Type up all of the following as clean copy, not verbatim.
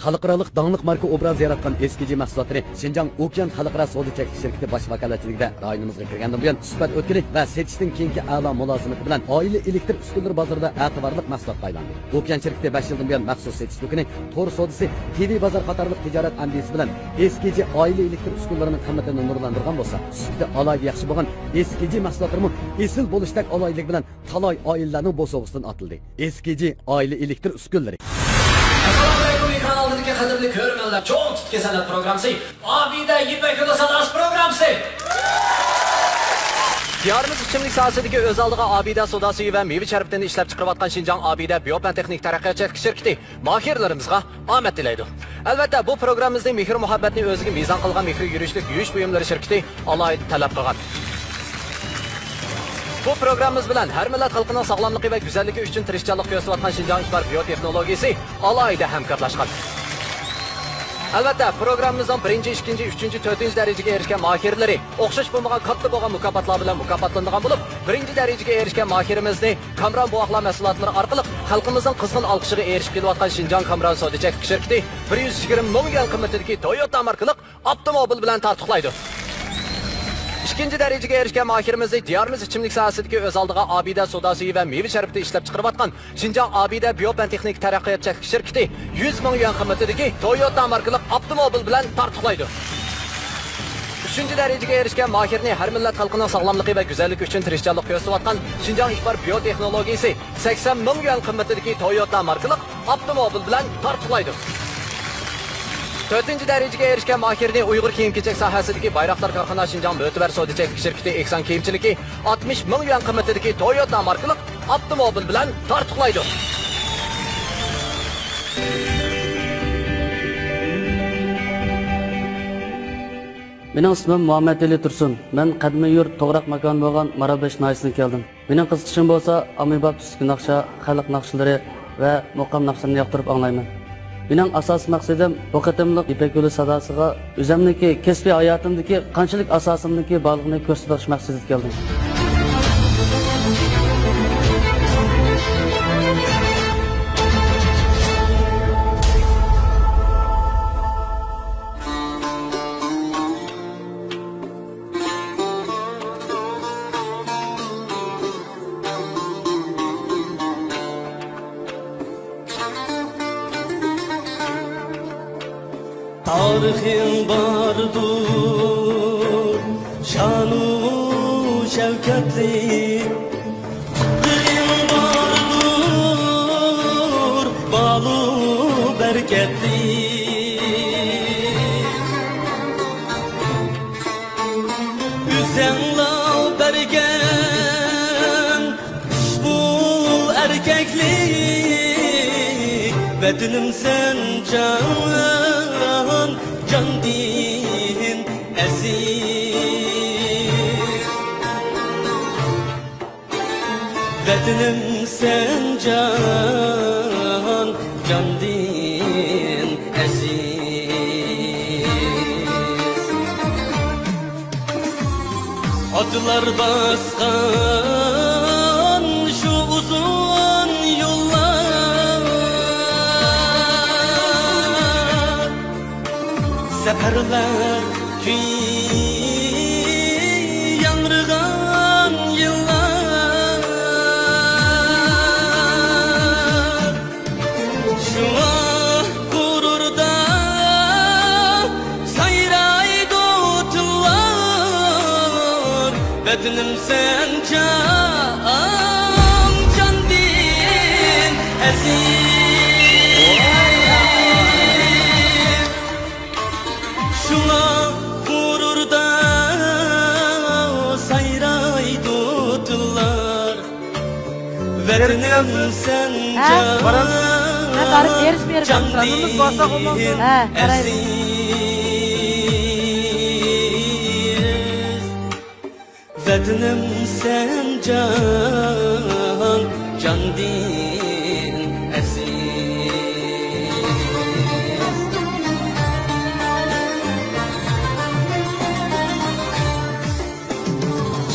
xalqarалық dаңlıq marka obraz yaratgan eskici mahsulotları Şinjan Okyan Xalqaro savdo cheklanish shirkati bosh vakolatchiligida rayonimizga kirgandan buyon suhbat o'tkazdi va setishdan keyingi a'lo mulozimati bilan oila elektr uskunalari bozorida e'tiborli mahsulotga aylandi. Okyan shirkati 5 yildan buyon maxsus setish do'koni, to'r savdosi, TV bozor qatorliq tijorat ambitsiyasi bilan eskici oila elektr uskunalarining qimmatini nurlantirgan bo'lsa, sufati alohida yaxshi bo'lgan eskici mahsulotlarmi esil bo'lishdak aloylik bilan talay oilalarning bo'sog'isidan atildi. Eskici oila elektr uskunalari. Assalomu alaykum, kanaldagi qadrli ko'rmanlar. Cho'ng tutgan san'at programmasi Abida Yipak yo'li san'at programmasi. Diyorimiz ichimlik sohasidagi o'z oldiga Abida soda suvi va meva sharbatini ishlab chiqarayotgan Şinjan Abida Biopantexnik taraqqiyot shirkati mahirlarimizga omad tilaydi. Albatta, bu programmamizning mehr muhabbatni o'ziga mezon qilgan mehr yurishlik yuvish buyumlari shirkati alohida talab qilgan. Bu programmamiz bilan har millat xalqining sog'lomligi va go'zalligi uchun tirishchilik ko'rsatayotgan Şinjan Ishbar biotexnologiyasi alohida hamkorlashgan. Albatta, programmamizning 1-chi, 2-chi, 3-chi, 4-chi darajaga erishgan mahirlari o'xshash bo'lmagan katta bo'lgan mukofotlar bilan mukofotlangan bo'lib, 1-chi darajaga erishgan mahirimizni Kamron buvoqlar mahsulotlari orqali xalqimizning qizg'in olqishiga erishib kelayotgan Şinjan Kamron savdo cheklanish shirkati 120 ming yuan qimmatidagi Toyota markali avtomobil bilan tartiblaydi. 2-chi darajaga erishgan mahirimizni diyorimiz ichimlik sohasidagi o'z oldiga Abida soda suvi va meva sharbatini ishlab chiqarayotgan Şinjan Abida Biopantexnik taraqqiyot shirkati 100 ming yuan qimmatidagi Toyota markali avtomobil bilan tartiblaydi. 3-chi darajaga erishgan mahirni har millat xalqining sog'lomligi va go'zalligi uchun tirishchilik ko'rsatayotgan Şinjan Ishbar biotexnologiyasi 80 ming yuan qimmatidagi Toyota markali avtomobil bilan tartiblaydi. 4-chi darajaga erishgan mahirni Uyg'ur kiyim-kechak sohasidagi bayroqlar korxonasi Şinjan Mo'tabar savdo cheklanish shirkati Eksan kiyimchiligi 60 ming yuan qimmatidagi Toyota markali avtomobil bilan tartiblaydi. Mening ismim Muhammad Ali Tursun. Men qadimiy yurt To'g'raq makon bo'lgan Marabesh noyisidan keldim. Mening qiziqishim bo'lsa, ommabop tusli naqsha, xalq naqshlari va muqam naqshlarini yoqtirib anglayman. Mening asosiy maqsadim bu qatimliq Ipak yo'li sadosiga o'zimniki kasbiy hayotimdagi qanchalik asosimniki borlig'ini ko'rsatish maqsadida keldim. Tarixin bardur, şanu şevketli. Tarixin bardur, balu bereketli. Hüseyin'la bergen, bu erkeklik. Vedinim sen can. Can din aziz, vedinim sen can, can din aziz. Atlar baskan şu uzun yollar, seferler yanrıgan yıllar. Şuna gururda sayraydı otlar, bedenim sen can din aziz. Vedinim sen can, can din aziz. Vedinim sen can, can din aziz.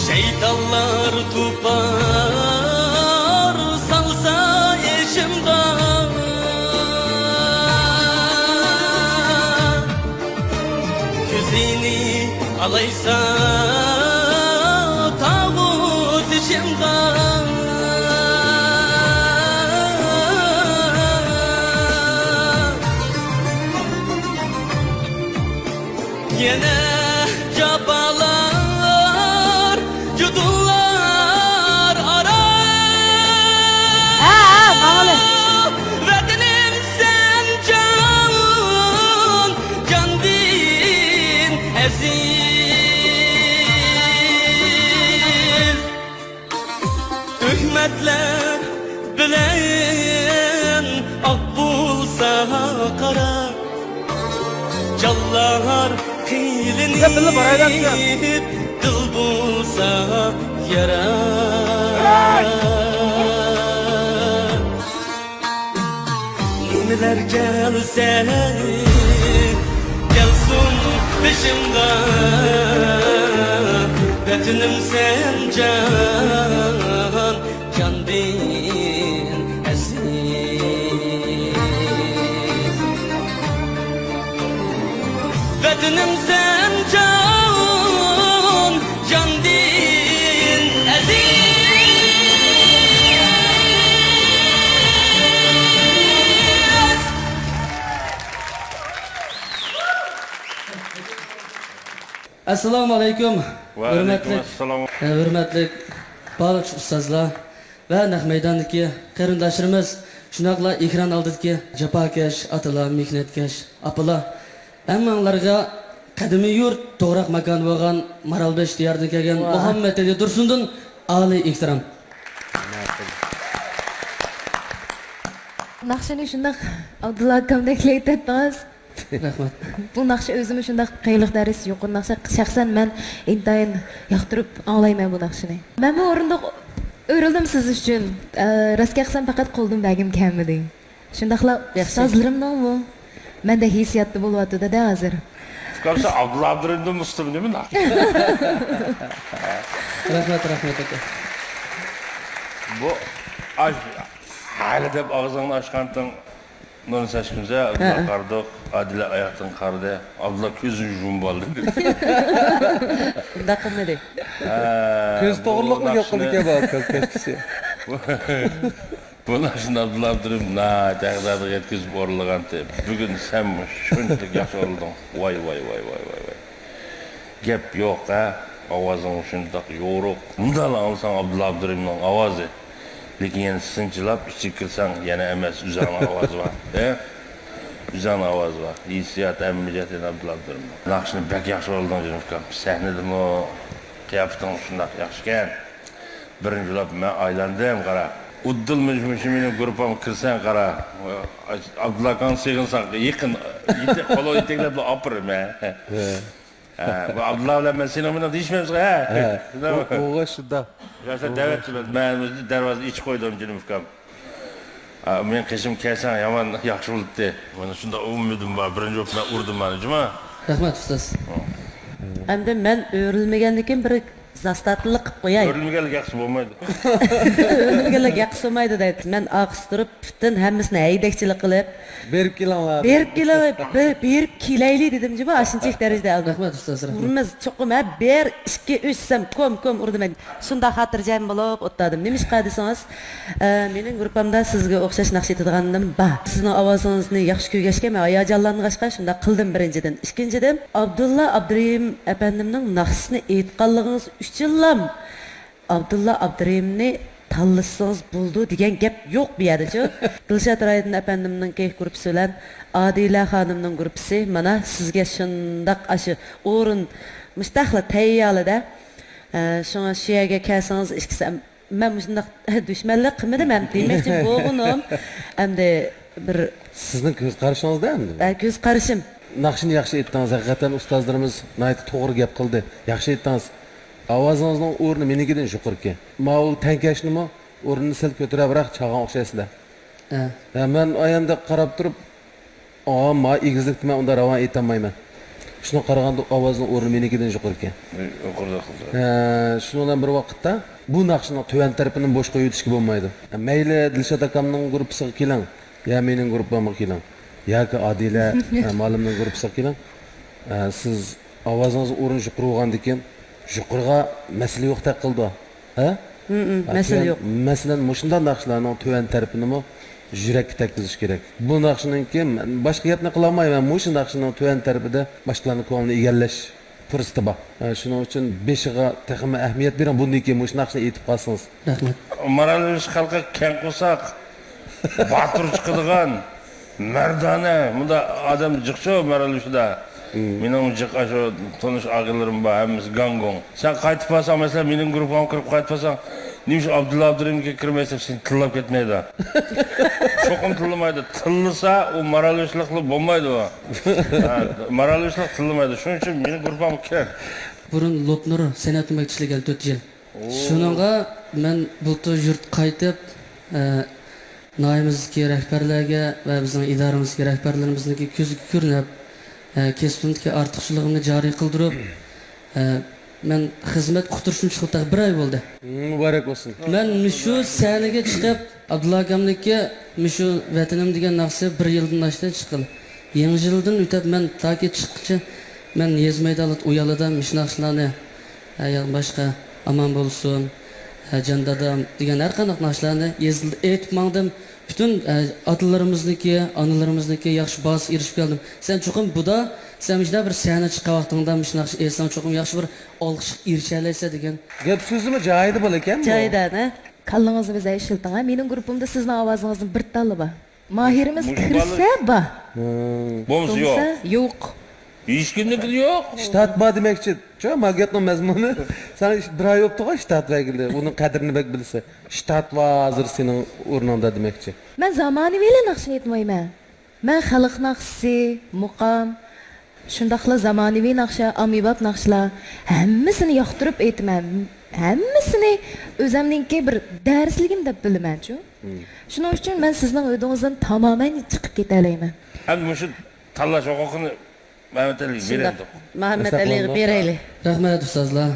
Şeytanlar tupar salsa eşimden, hürmetler bilen ak bulsa kara Callar kıylinip dıl bulsa yara Nimeler gelse gelsin peşimde Vətənim sen can bin əziz Vətənim sen can din əziz Assalomu alaykum. Assalom. Hurmatli barcha ustozlar va naq maydondagi qarindoshlarimiz, shunaqla ekran oldidagi jafokash, otalar, mehnatkash, apalar, hammanglarga qadimiy yurt, to'g'raq makon bo'lgan Maralbesh diyoridan kelgan Muhammad Ali Tursundan oliy ehtirom. Naqshani shundoq Abdulla akamdek aytdingiz. Rahmat. Bu naqsha o'zim shundoq qiyiq daris yo'q naqsha. Shaxsan men intayin yoqtirib anglayman bu naqshani. Men bu o'rinda o'rildim siz uchun. Rostga qilsam faqat qo'ldim bagim kamidi. Shundaqla ustozlarimdan bu. Menda hissiyatda bo'lyapti-da hozir. Qarsa Abdulla Abdurimdan muslim nima naq? Rahmat aka. Bu hali deb og'zingni ochgandan non saçkınca kardık, Adile ayaktan kardı, Abdullah gözünü yumub aldı. Bunda qilmadi. Ko'z to'g'riliqmi yo'q qilgan bu ko'zkisi. Buni shunda Abdullah Abdurim taqdirga yetkazib o'rlagan deb. Bugun sen shunchalik yaxshi olding. Voy. Gap yo'q ha. Ovozing shundoq yo'ruq. Bundan olsang Abdullah Abdurimning ovozi. Lekin yana sinchilab ichib kirsang yana emas uzan ovoz bor. Uzan ovoz bor. Hissiyat amijat Abdullah Abdurim. Naqshni bak yaxshi olding jinukam. Sahnadami qiyofating shundoq yaxshi ekan. Birinchi lab men aylandim qara. Uddul meni gruppam kirsan qara. Abdullah kan sig'insan yaqin qo'lo iteklab opirib men. Bu Abdullah bilan men seni bilan deyishmaymiz ha. O'g'a shunda. Yaşa davet ben darvoza iç qo'ydim jinukam. Men qishim kelsan yomon yaxshi bo'libdi. Mana shunda umidim bor. Birinchi o'pma urdim meni, juma. Rahmat ustoz. Endi men o'rilmagandan bir zastatliq qilib qo'yay. O'rilmaganlik yaxshi bo'lmaydi. O'rilmaganlik yaxshi bo'lmaydi deydi. Men aqstirib, bütün hammasini haydakchilik qilib, berib kelaman. Berib kelayli dedim jibo, ashunchalik darajada aldi. Rahmat ustoz. Urimiz cho'qim, ber 2-3 sam kom urdim men. Shunda xotirjam bo'lib o'tdim. Nima ish qilsangiz, mening gruppamda sizga o'xshash naqsh etadiganim bor. Sizning ovozingizni yaxshi kuygashga men hayajonlangancha shunda qildim birinchidan. Ikkinchidan, Abdulla Abdurim efendimning naqshini aytganligingiz uchunlam Abdulla Abdurimni tanlasangiz bo'ldi degan gap yo'q bu yerda-chi. Dilshod Raydin efendimning gruppasi bilan Adila xonimning gruppasi mana sizga shundaq aşı o'rin mustaqil tayyorlada. Shunga shu yerga kelsangiz ikkisi men shundaq dushmanlik qilmadim ham demoqchi bo'lganim. Endi bir sizning ko'z qarashingiz-da endi. Ko'z qarashim. Naqshni yaxshi aytdingiz. Haqiqatan ustozlarimiz nayt to'g'ri gap qildi. Yaxshi aytdingiz. Ovozingizning o'rni menikidan yuqori ekan. Men u tankashnimi o'rnini sal ko'tarabroq chalgan o'xshaysizlar. Men oyanda qarab turib, men egizlikni men unda ravon aytolmayman. Shuni qaraganda ovozning o'rni menikidan yuqori ekan. Shundan bir vaqtda bu naqshning tuvan tarafini bo'sh qo'yib yutishga bo'lmaydi. Mayli Dilshod akamning gruppasiga keling, ya mening gruppamga keling, yoki Adila ma'lumning gruppasiga keling. Siz ovozingiz o'rni yuqori bo'lgandan keyin yuqoriga masala yo'qdek qildi. Masala yo'q. Masalan, shunday naqshlarning tuvan tarafini yurakka tekkizish kerak. Bu naqshning keyin boshqa gapni qila olmayman. Shu naqshning tuvan tarafida boshqalarning ko'nglini egallash fursati bor. Shuning uchun beshiga texmi ahamiyat bering. Bundan keyin shu naqshni aytib qolsangiz. Rahmat. Maralbesh xalqqa keng qo'saq, batur chiqadigan mardona, bunda odam jiqcho Maralbeshda. Mening jiqa şu tanış ağalarım var, hemimiz gangong. Sen qaytib olsan, mesela mening gruppam kirib qaytib olsan, nima shu Abdulla Abdurimga kirmaysan, sen tillab ketmaydi. Çoxum tillamaydi. Tillasa o moralishliqli bo'lmaydi o. Moralishliq tillamaydi. Shuning uchun mening gruppam kerak. Burun Lopnur senat yetakchiligi 4 yil. Shuningga men bultur yurt qaytib naimizga rahbarlarga va bizning idoramizga rahbarlarimizga ko'zga ko'rinib kesbimdagi ortiqchiligimni joriy qildirib men xizmat quturishim chiqib 1 oy bo'ldi. Muborak bo'lsin. Men shu sanaga chiqib Abdulla akamniki shu vatanim degan narsa 1 yildan oshdan chiqdi. Yangi yildan o'tib men toki chiqqicha men yezmaydalat uyaladan mishnaqshlarni boshqa aman bo'lsin jan dadam degan har qanday narsalarni yezildi aytib mangdim. Bütün atalarımızdaki, analarımızdaki yaxşı bazı erişip geldim. Sen çoxum bu da sen işte bir sahne çıqa vaqtında mishnaqsh esan çoxum yaxşı bir olqish erişalaysa degan. Gap so'zimi joyida bo'lar ekan. Joyida, ha? Qallingizni bizga ishilting, ha? Mening guruhimda sizning ovozingizni bir tali bor. Mahirimiz kirsa bor. Bo'lmasa yo'q. Yo'q. Hech kimniki yo'q. Shtat bor demakchi. Cho magatning mazmuni sen bir oy o'pdi-ku shtat vakili. Uning qadrini bak bilsa. Shtat vazir sening o'rningda demakchi. Men zamonaviy naqshni aytmayman. Men xalq naqshi, muqam, shundaqla zamonaviy naqsha, amibab naqshlar hammasini yoqtirib aytman. Hammasini o'zimningki bir darsligim deb bilaman-chu. Shuning uchun men sizning o'dingizdan tamoman chiqib keta olmayman. Ham shu tanlash huquqini Mehmet Ali beradi. Mehmet Ali'ye beraylik. Rahmat ustozlar.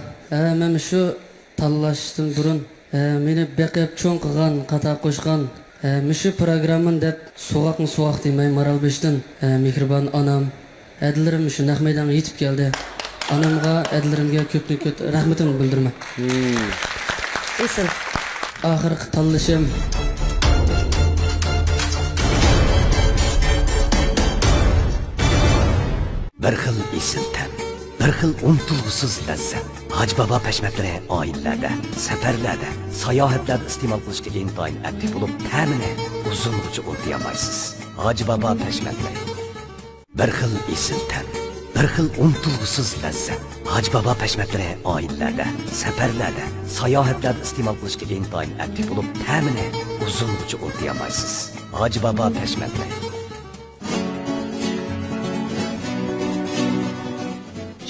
Men shu tanlashdan burun meni beqib cho'ng qilgan, qata qo'shgan shu programmani deb so'g'aq demay Maralbeshdan mehribon onam, adlarim shu Nahmaydanga yetib keldi. Onamga, adlarimga ko'p rahmatimni bildiraman. Esil. Oxirgi tanlashim bir xil esil tan, bir xil umtulg'usiz lazzat. Haj Baba pashmatlari oilalarda, safarlarda, sayohatlarda iste'mol qilishga intoyin aktiv bo'lib, ta'mini uzungacha o'tayolmaysiz. Haj Baba pashmatlari bir xil esil tan, bir xil umtulg'usiz lazzat. Haj Baba pashmatlari oilalarda, safarlarda, sayohatlarda iste'mol qilishga intoyin aktiv bo'lib, ta'mini uzungacha o'tayolmaysiz. Haj Baba pashmatlari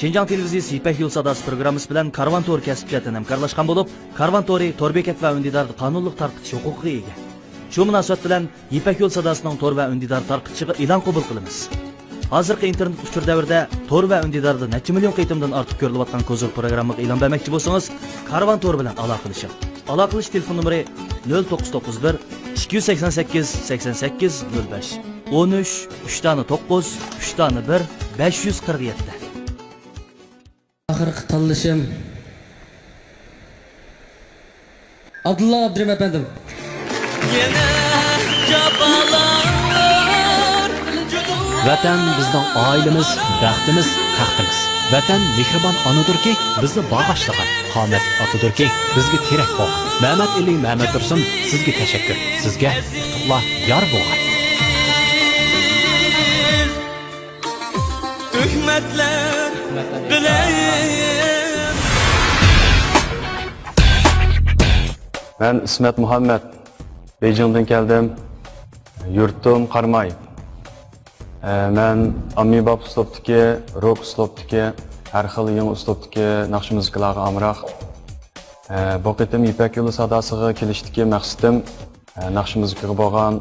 Şinjan televiziyasi İpek Yol Sadası programmasi bilan Karvan Tour kasbiyatini hamkorlashgan bo'lib, Karvan Tour'i to'r bekat va undidarni qonunliq tarqitish huquqiga ega. Shu munosabat bilan İpek Yol Sadasining to'r va undidar tarqitishga e'lon qabul qilamiz. Hozirgi internet uchur davrida to'r va undidarni necha million qitimdan ortiq ko'rilayotgan ko'zir programmaga e'lon bermoqchi bo'lsangiz, Karvan Tour bilan aloqalashing. Aloqalash telefon nomeri 0991 288 88 05 13 3 9 3 1 547. Oxirgi tanlashim Abdulla Abdurim efendim. Yana jabalar Vatan bizning oilamiz, baxtimiz, taxtimiz. Vatan mehribon onadirki, bizni bag'ishlagan. Qomat otadirki, bizga kerak bo'lgan. Mehmet Ali Mehmet Tursun, sizga tashakkur. Sizga qutlug'lar yor bo'lgan. Tuhmatlar bilayim. Ben İsmet Muhammed. Beijing'den geldim. Yurtum Qarmay. Ben Amibab uslubdagi, rock uslubdagi, har xil yangi uslubdagi naqsh musiqalarga amroq. Bu qitim İpek Yolu Sadasiga kelishdagi maqsadim naqsh musiqaga bo'lgan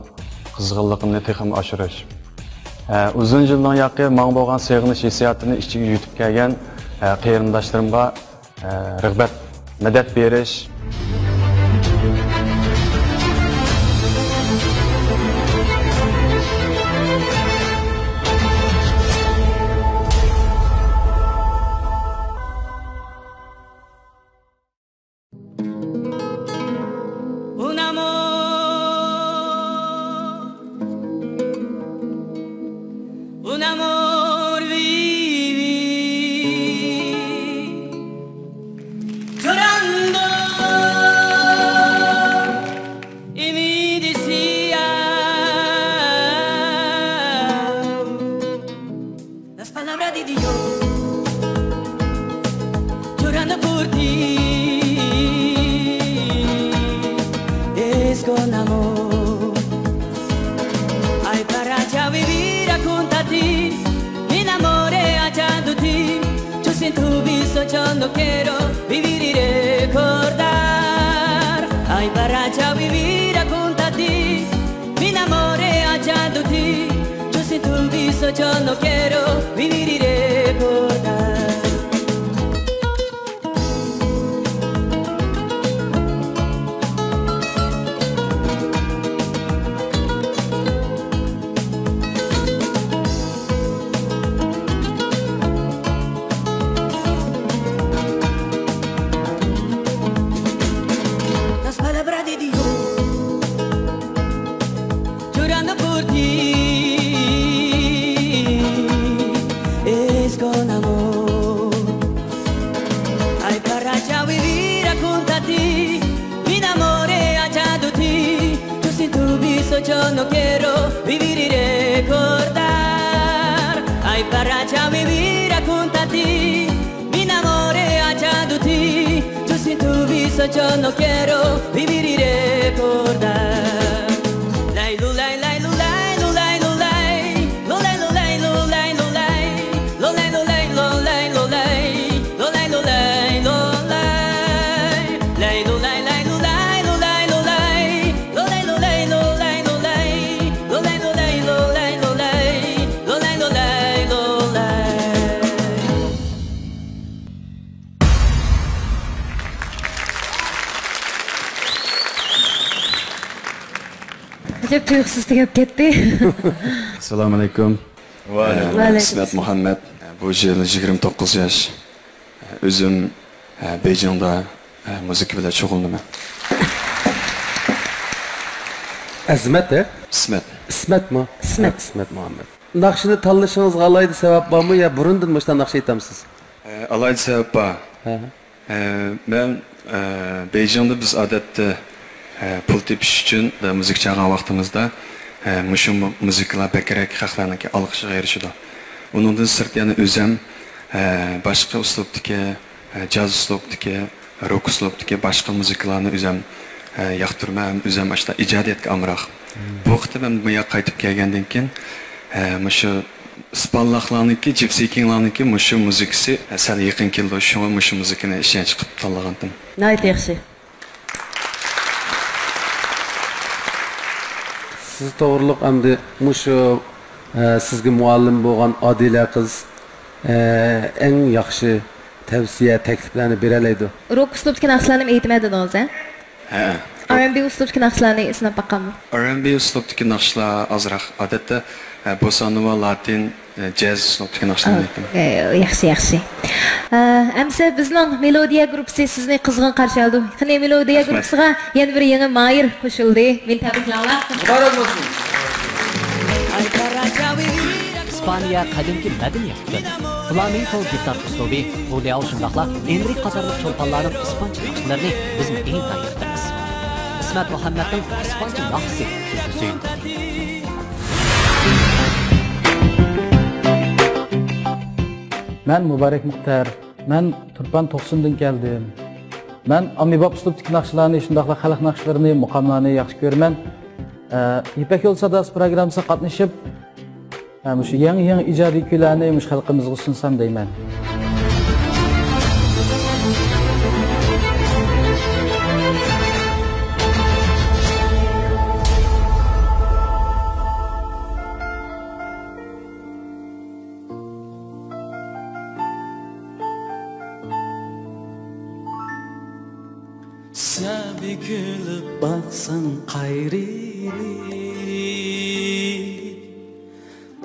qizg'inligimni texim oshirish. Uzun yildan yoqi men bo'lgan sevg'inish hissiyotini ichiga yutib kelgan qarindoshlarimga rag'bat, madad berish. Un amor viví llorando. es con amor. Ay, para ya vivir junto a ti, me enamoré allá de ti. Yo sin tu viso yo no quiero vivir y recordar. Ay, para ya vivir junto a ti, me enamoré allá de ti. Yo sin tu viso yo no quiero vivir y recordar. Yo no quiero vivir y recordar. Ay, para ya vivir junto a ti, me enamoré allá de ti. Yo sin tu viso yo no quiero vivir y recordar. Lay, lulay, lay, lulay, lulay, lulay, lulay, lulay, lulay, lulay, lulay, lulay, lulay, lulay, lulay, lulay, lulay, lay, lulay, lay, lulay, lulay, lulay, lulay, lulay, lulay. Acayip tuyuksuz tegip ketdi. Assalomu alaykum. Va alaykum. İsmet Muhammed. Bu yıl 29 yaş. Özüm Beyjingda müzik bilan shug'ullanaman. Azmat he? İsmet. İsmet mi? İsmet. İsmet Muhammed. Naqshini tanlashingizga alayda sabab bormi yo burundan boshqa naqsh aytamsiz? Alayda sabab bor. Ben Beyjingda biz odatda pul tepish uchun müzik çalgan vaqtimizda mushu muzikalar bekrak xalqlarniki olqishiga erishadi. Uningdan sirt yana o'zim boshqa uslubdagi jaz uslubdagi rock uslubdagi boshqa muzikalarni o'zim yoqtirman, o'zim ashta ijodiyatga amroq. Bu qitim men bu yoqqa qaytib kelgandan keyin mushu ispanlarniki, gypsykinglarniki mushu muzikasi sal yaqin keldi. Shunga mushu muzikani ishonch qilib tanlagandim. Nayt yaxshi. Siz to'g'riliq hamda mushu sizga muallim bo'lgan Odila qiz eng yaxshi tavsiya takliflarni beralaydi. Rock uslubdagi naqshlarni aytmadingiz, Ha. R&B uslubdagi naqshlarni eslab baqammi? R&B uslubdagi naqshlar azroq. Odatda bossa nova, latin, jazz uslubdagi naqshlarni aytaman. Yaxshi, yaxshi. Amsa bizning melodiya gruppasi sizni qizg'in qarshi oldi. Qani melodiya gruppasiga yana bir yangi mayir qo'shildi. Men tabriklayman. Muborak bo'lsin. İspaniya qadimki madaniyat bilan flamenco gitar uslubi, voleal shundaqla Enrik qatorliq cho'lponlarning ispancha naqshlarini biz intayin yoqtiramiz. İsmet Muhammedning ispancha naqsi bizni suyuntirdi. Ben Mübarek Muhtar, ben Turpan Toqsundan geldim. Ben Amibab uslubdagi naqshlarni, shundaqla xalq naqshlarini, muqamlarni yaxshi ko'raman. İpek Yol Sadasi programmasiga qatnashib, shu yangi ijodiy kuylarni xalqimizga sunsam deyman. Sabi gülüp baksan qayrili,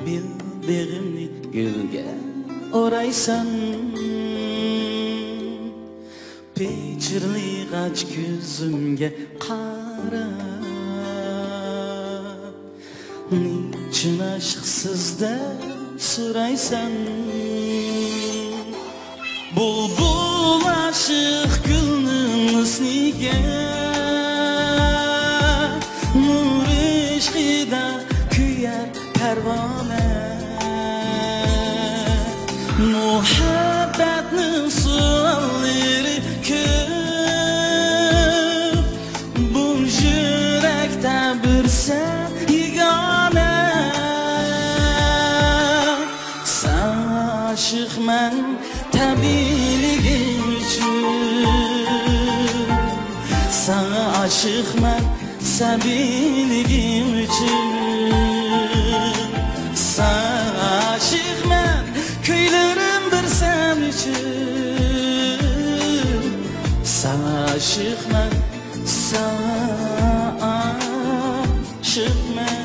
bildiğimni gülge oraysan, pechirli aç gözümge qara, niçin aşksızda soraysan, bulbul aşık gülnün üstüge, nur işkida küyer pervane, muhabbetnin sualleri köp, bu jüre sen yegane Sana aşıqman tabiiligim üçün Sana aşıqman sabiligim üçün Sana aşıqman köylerim bir sen üçün Sana aşıqman Sana aşıqman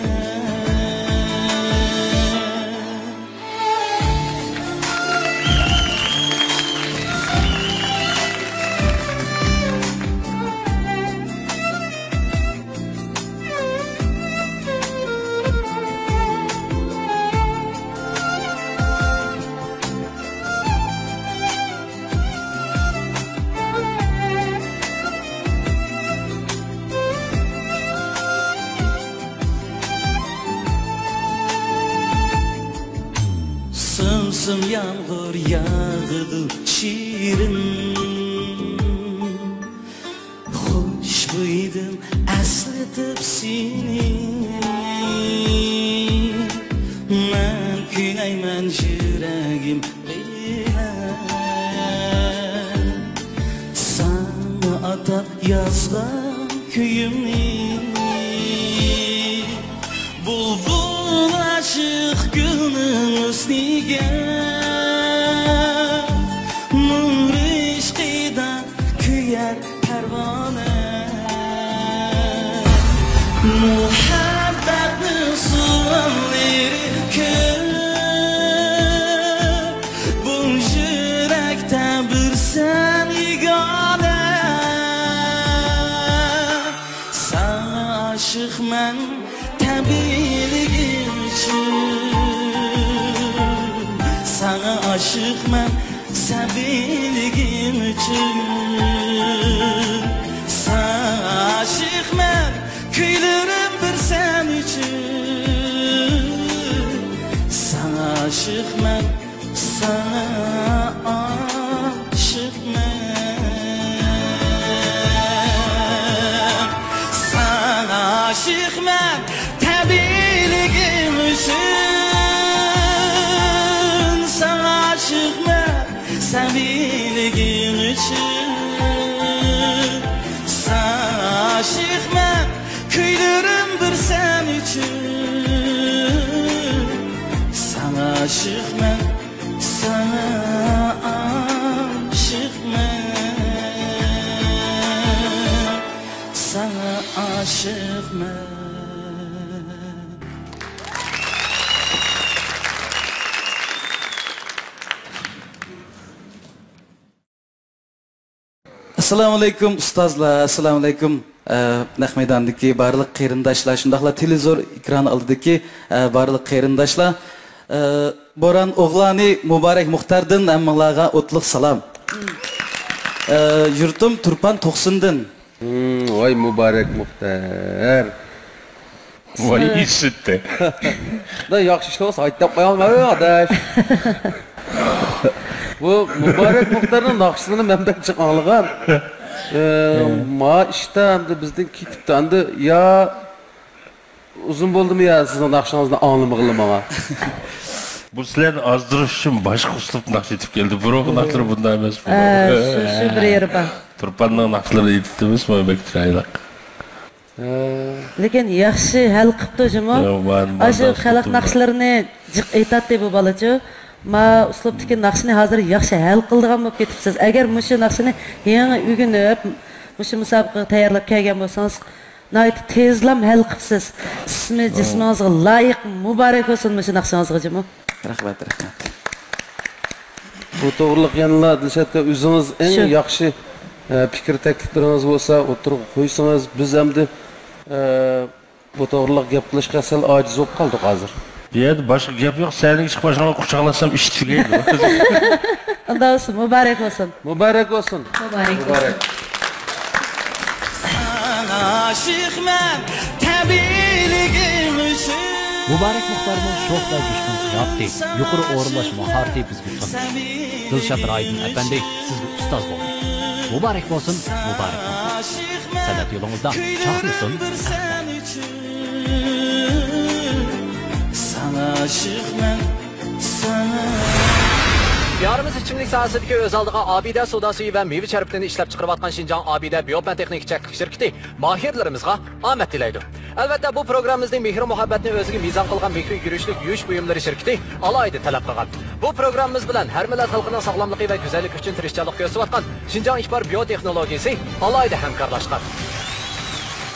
Sımsım yağmur yağdı şirin Hoş buydım esletip seni Ben güneymen yüreğim bilen Sana atab yazgan köyümni Bulbul aşık gülün üstüge Nur işkida küyer pervane Muhabbetli sualleri köp Bu yürekte bir sen yegane Sana aşıqman tabiiligim üçün Sana aşıqman sabiligim üçün Sana aşıqman köylerim bir sen üçün Sana aşıqman Sana aşıqman Sana aşıqman tabiiligim üçün Sana aşıqman sabiligim üçün Sana aşıqman köylerim bir sen üçün Sana aşıqman Sana aşıqman Sana aşıqman Assalomu alaykum ustozlar, assalomu alaykum naq maydondagi barliq qarindoshlar, shundaqla televizor ekrani oldidagi barliq qarindoshlar. Boran o'g'lani Muborak Muxtardan hammalarga o'tliq salom. Yurtim Turpan To'qsindan. Voy Muborak Muxtar. Voy işitti. Da yaxshi ishlar olsa aytib qo'ya olmayman adash. Bu Muborak Muxtarning naqshlarini mendan chiqanligan. Ma ishda endi bizdan ketibdi. Endi ya uzun bo'ldimi ya sizning naqshingizni anglamaganlar menga. Bu sizlarni azdirish uchun boshqa uslub naqsh etib keldi. Biroq naqshlar bunday emas. Shu bir yeri bor. Turpanning naqshlari etdimiz, men chiroyli. Lekin yaxshi hal qilibdi jimo. Ashu xalq naqshlarini jiq aytadi bu balacho. Ma uslubdagi naqshni hozir yaxshi hal qildigan bo'lib ketibsiz. Agar mushu naqshni yangi o'rganib, mushu musobaqaga tayyorlab kelgan bo'lsangiz, nayt tezlam hal qilibsiz. Ismi jismingizga loyiq muborak bo'lsin mushu naqshingizga jimo. Rahmat, rahmat. Bu to'g'riliq yanla Dilshatga o'zingiz eng yaxshi fikr takliflaringiz bo'lsa, o'tirib qo'ysangiz, biz hamda bu to'g'riliq gap qilishga sal ojiz bo'lib qoldik hozir. Deydi, boshqa gap yo'q. Sening ish boshlig'ini quchoqlasam ish tugaydi. Unda olsun, muborak bo'lsin. Muborak bo'lsin. Muborak. Aşıqman tabiiligim üçün Muborak Muxtarning sho'x va jushqin qiyofati, yuqori o'rinlash mahorati bizga tanish. Dilshod Raydin apandi sizga ustoz bo'ldi. Muborak bo'lsin, muborak. san'at yo'lingizda chaqnasin. Sana aşıqman, sana. Diyarımız içimlik sahəsidəki öz aldığı abidə soda suyu və meyvə şərablarını işləb çıxarıb Şinjan Abidə Biopan Texnik Çəklik şirkəti mahirlərimizə amət diləydi. Əlbəttə bu proqramımızın mehri muhabbətini özünə mizan qılğan mehri yürüşlük yuyuş buyumları şirkəti alayda tələb qılğan. Bu proqramımız bilan hər millət xalqının sağlamlığı və gözəllik üçün tirişçilik göstərən Şinjan İxbar Biotexnologiyası alayda həmkarlaşqan.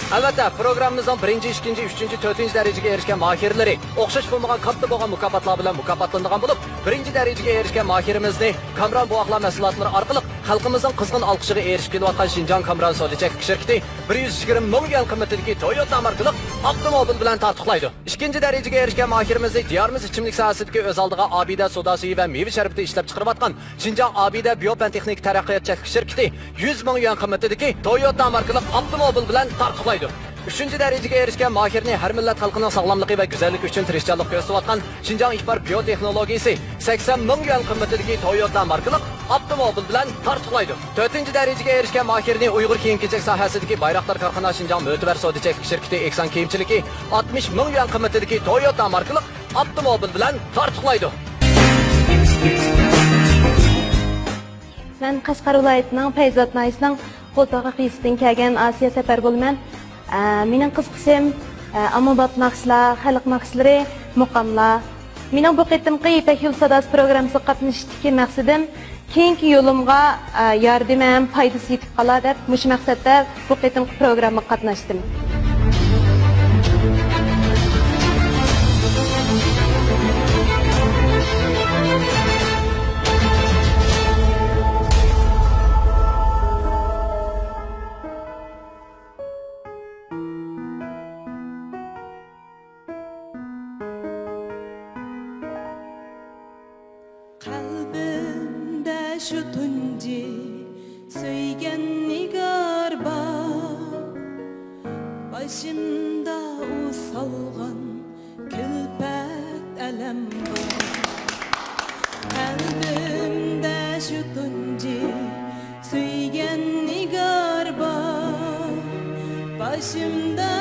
Əlbəttə, proqramımızın 1-ci, 2-ci, 3-cü, 4-cü dərəcəyə erişkən mahirləri oxşaş bulmağan qatlı boğan mükafatlar bilan mükafatlandırğan olub, 1-ci dərəcəyə erişkən mahirimizni Kamran Boğaqlar məhsullatları arqılıq xalqımızın qızğın alqışığa erişib kelayotgan Şinjan Kamran Soda Çəklik şirkəti 120 min yuan qiymətindəki Toyota markalıq avtomobil bilan tartiblaydı. 2-ci dərəcəyə erişkən mahirimizni diyarımız içimlik sahəsidəki öz aldığı abidə soda suyu və meyvə şərabını işləb çıxarıb Şinjan Abidə Biopan Texnik Tərəqqiyat Çəklik şirkəti 100 min yuan qiymətindəki Toyota markalıq avtomobil bilan tartiblaydı. 3-cü dərəcəyə erişkən mahirni hər millət xalqının sağlamlığı və gözəllik üçün tirişçilik göstərən Şinjan İxbar Biotexnologiyası 80 min yuan qiymətindəki Toyota markalıq avtomobil bilan tartiblaydı. 4-cü dərəcəyə erişkən mahirni Uyğur kiyim-kechak sahəsidəki Bayraqlar Karxana Şinjan Mötəbər Soda Çəklik şirkəti Eksan kiyimçiligi 60 min yuan qiymətindəki Toyota markalıq avtomobil bilan tartiblaydı. Mən Qashqar viloyatining Payzod nahisinin Qo'ltoqa qiysidan kelgan Asiya Safargulman. Mening qiziqishim ommabop naqshlar, xalq naqshlari, muqomlar. Mening bu qitimqi Ipak yo'l sadosi programmasida qatnashishdagi maqsadim keyingi yo'limga yordamim, foydasi yetib qolar deb mush maqsadda bu qitimqi programmaga qatnashdim. Şu tunci söygen nigar var, başımda o salgan külpet elem var. Kalbimde şu tunci söygen nigar var, başımda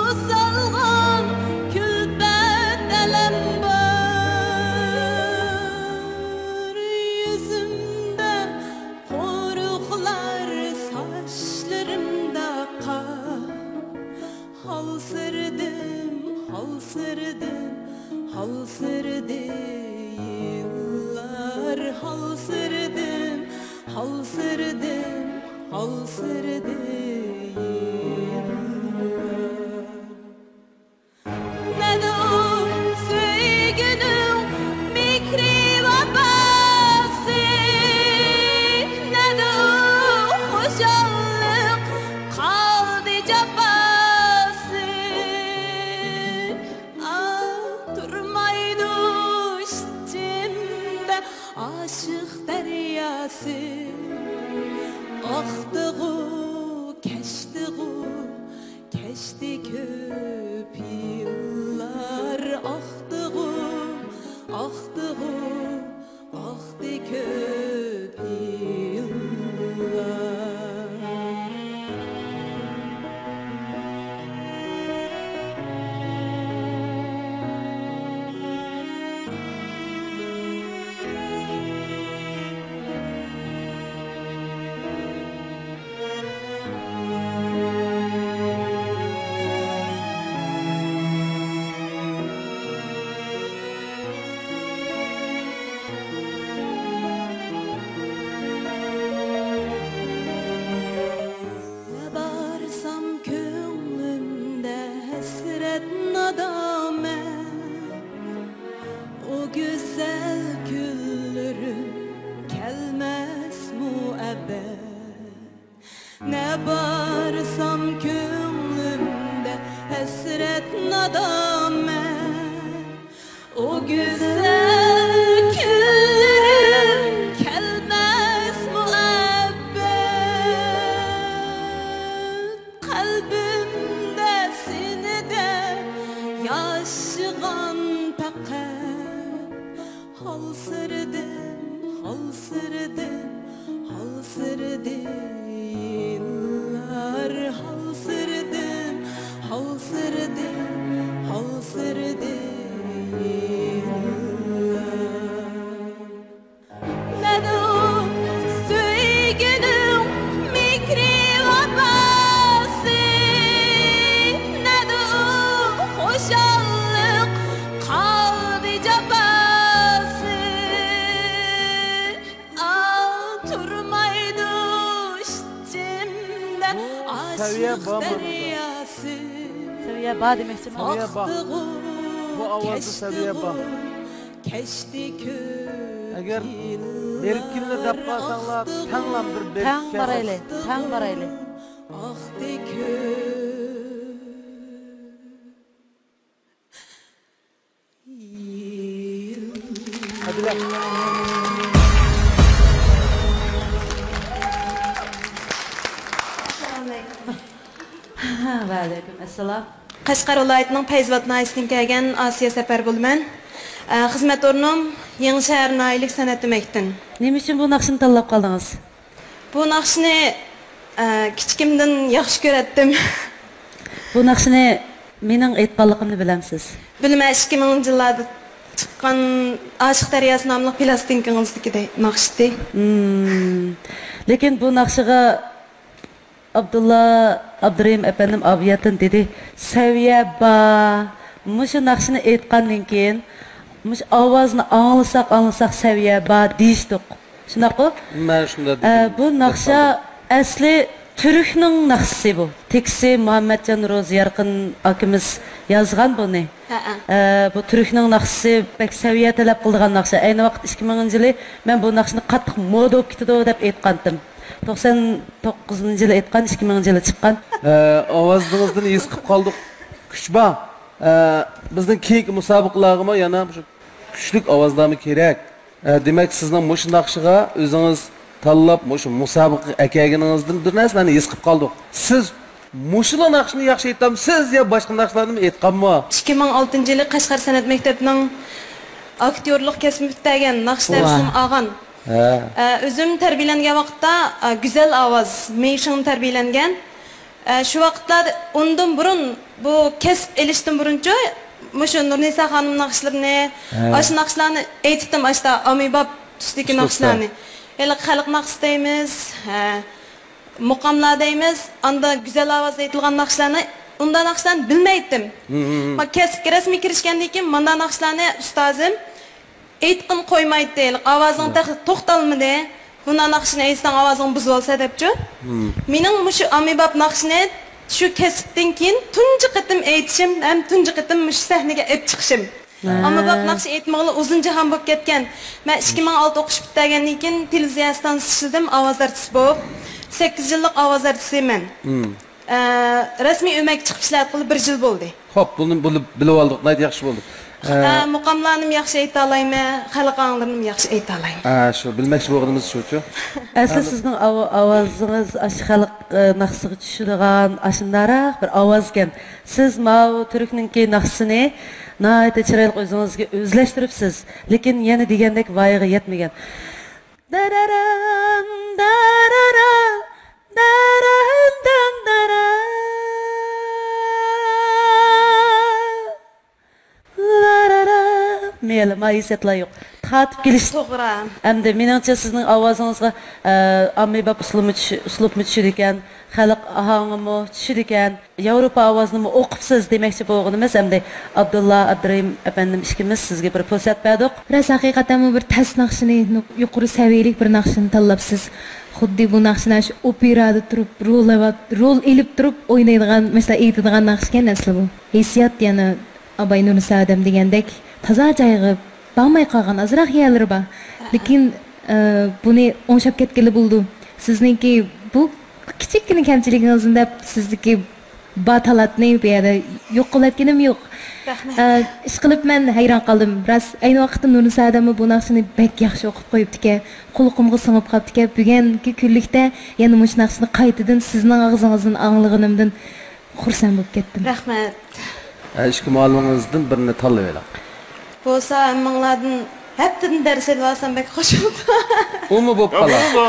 o salgan külpet elem var. Halsırdı yıllar, halsırdım, halsırdım, halsırdı yıllar. Ne de o sevginin mikri babası, ne de o hoşallık kaldı cabası. Aşık deryası aktığı, keçti köp yıllar aktığı, aktı köp yıllar. Ne barsam könlümde hasret nadame, o güzel küllerim gelmez müebbet. Kalbimde sinede yaşıgan fakat halsırdım, halsırdım, halsırdım yıllar. seviye bağ mı? Seviye bağ demekçi mi? Seviye bağ. Bu avazı seviye bağ. Eğer belkilini dep kalsanlar tanlam bir belki. Tang baraylı. Hadi lan. Va alaykum assalom. Qashqar viloyatining Fayzobod noyisidan kelgan Osiyo Safargulman. Xizmat o'rnim Yangi shahar noyilik san'at maktabin. Nima uchun bu naqshni tanlab qoldingiz? Bu naqshni kichikimdan yaxshi ko'ratdim. Bu naqshni mening aytganligimni bilamsiz. Bilmay 2000-yillarda chiqqan Oshiq daryosi nomli plastinkangizdagi naqshdi. Lekin bu naqshiga Abdulla Abdurim efendim abiyatin dedi. Seviye ba. Mushu naqshni aytgandan keyin mush ovozni anglasak seviye ba deyishdik. Shunaqo? Men shunda dedim. Bu naqsha asli Türkning naqshisi bu. Tekisi Muhammadjon Ro'ziyarqin akimiz yozgan buni. Bu Türkning naqshisi bek seviye talab qilgan naqsha. Ayni vaqt 2000-yili men bu naqshni qattiq moda bo'lib ketdi deb aytgandim. 99-yili aytgan, 2000-yili chiqqan. Ovozingizdan es qilib qoldik. Kuch bor. Bizning keyingi musobaqalarga yana shu kuchlik ovozlarmi kerak. Demak, sizning mush naqshiga o'zingiz tanlab mush musobaqa akaginingizdan bir narsani es qilib qoldik. Siz mushlar naqshni yaxshi aytamsiz yo boshqa naqshlarni aytganmi? 2006-yili Qashqar san'at maktabining aktyorlik kasbini bitirgan naqsh darsini olgan. Özüm terbiyelengen vaqtda güzel avaz, meşin terbiyelengen. Şu vaqtlar ondan burun bu kesip eliştim burunca Muşu Nurnisa Hanım naqshlarını, aşı naqshlarını aytdim aşta amibab tüsteki naqshlarını. Eli xalq naqsh deymiz, muqamlar deymiz. Anda güzel avaz aytilgan naqshlarını unda naqshlarını bilmeydim. Ma kesip resmi kirishgandan keyin manda naqshlarını ustozim aytqin qo'ymaydi deylik. Ovozing to'xtalmadi. Buna naqshni aytsang ovozing buzib olsa debchi. Mening mushu amibab naqshni shu kesibdan keyin tunji qitim aytishim, ham tunji qitim mush sahnaga olib chiqishim. Amibab naqshi aytmoqli uzun jahon bo'lib ketgan. Men 2006 o'qish bitgandan keyin televiziya stansiyasida ishladim, ovoz artisti bo'lib. 8 yillik ovoz artistiman. Rasmiy o'mak chiqib ishlat qilib 1 yil bo'ldi. Xo'p, buni bilib oldik, nayt yaxshi bo'ldi. Muqamlarni yaxshi ayta olayman, xalq anglarini yaxshi ayta olayman. Shu bilmoqchi bo'lganimiz shuchu. Asli sizning ovozingiz ash xalq naqsiga tushadigan, ashundaroq bir ovoz ekan. Siz mau Turkninki naqsini nayta chiroyli o'zingizga o'zlashtiribsiz, lekin yana degandek voyaga yetmagan. Dararam dararam daram dam daram Meyli, maisiyatlar yo'q. Tatib kelish. To'g'ri. Endi meningcha sizning ovozingizga amibab uslubmi tushidi ekan, xalq ahangimi tushidi ekan, Yevropa ovozini o'qibsiz demoqchi bo'lganimiz. Endi Abdulla Abdurim efendim ikimiz sizga bir fursat berdik. Ras haqiqatan bir tas naqshini, yuqori saviyalik bir naqshini tanlabsiz. Xuddi bu naqshni shu operada turib, rol elib turib o'ynaydigan, masalan, aytadigan naqsh ekan asli bu. Hissiyat yana Abay Nurisa adam degandek toza joyga bormay qolgan azroq yerlari bor. Lekin buni o'ngshab ketgili bo'ldi. Sizningki bu kichikgina kamchiligingizni deb sizniki batalatni bu yerda yo'q qilayotganim yo'q. Ish qilib men hayron qoldim. Biroz ayni vaqtda Nurisa adamı bu naqshni bek yaxshi o'qib qo'yibdi-ki, qulqimga singib qolibdi-ki, bugungi kunlikda yana mush naqshni qaytadan sizning og'zingizdan anglaganimdan xursand bo'lib ketdim. Rahmat. Ishki ma'lumingizdan birini tanlab oling. Bo'lsa, hammanglardan heptidan dars olsam bek xo'sh bo'ldi. Umi bo'lib qoladi.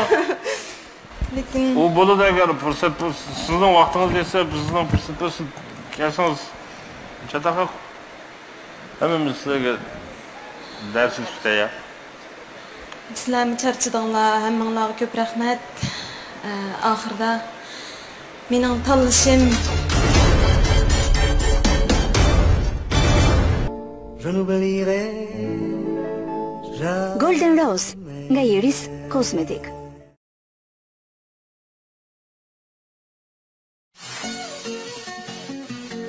Lekin u bo'ladi agar fursat bo'lsa, sizning vaqtingiz esa bizning fursat bo'lsa, kelsangiz chataqa hammamiz sizlarga dars tutaya. Sizlarni charchidinglar, hammanglarga ko'p rahmat. Oxirida mening tanlashim Golden Rose, Gairis Cosmetic.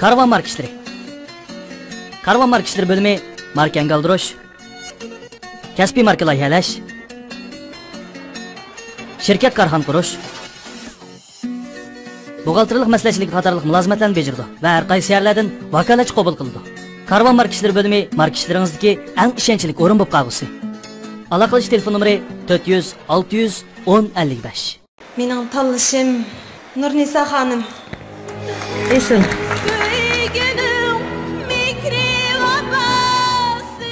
Karvan marka işleri. Karvan marka işleri bölümü marka engaldırış. Kasbi marka layihalash. Şirket karxan qurish. Buğaltırlıq məsləhçilik qatarlıq mülazimatlarni bejirdi və hər qaysı yerlərdən vakalatchi qabul qildi. Karvan marka işleri bölümü marka işleringizdagi eng ishonchli o'rin bo'lib qolgusi. Aloqalash telefon nomeri 400 600 1055. Mening tanlışım Nurnisa xonim. Esin.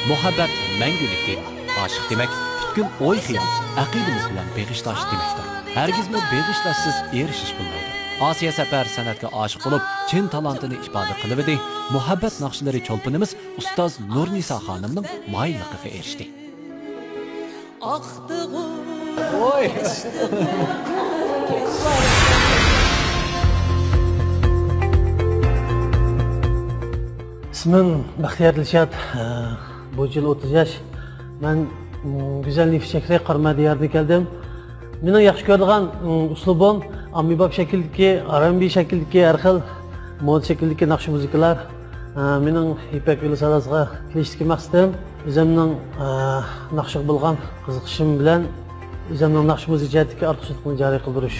Muhabbet мәңгүлік değil. Aşık demek, bütün oy xiyal, aqidimiz bilan beg'ishlash demakdir. Hargizmi beg'ishlashsiz erishish bo'lmaydi. Asiya safar san'atga oshiq bo'lib, chin talantini ifoda qilib edi. Muhabbat naqshlari cho'lpinimiz ustoz Nurnisa xonimning mayilligiga erishdi. Oy. İsmim Baxtiyor Dilshod. Bu yıl 30 yaş. Ben güzel nefis çekirek karma diyarda geldim. Benim yaxshi ko'radigan uslubim ommabop shakldagi, R&B shakldagi, har xil mod shakldagi naqsh muzikalar. Mening Ipak yo'li sadosiga kelishdagi maqsadim o'zimning naqshga bo'lgan qiziqishim bilan o'zimning naqsh muzikasiga ortiqchilikni joriy qildirish.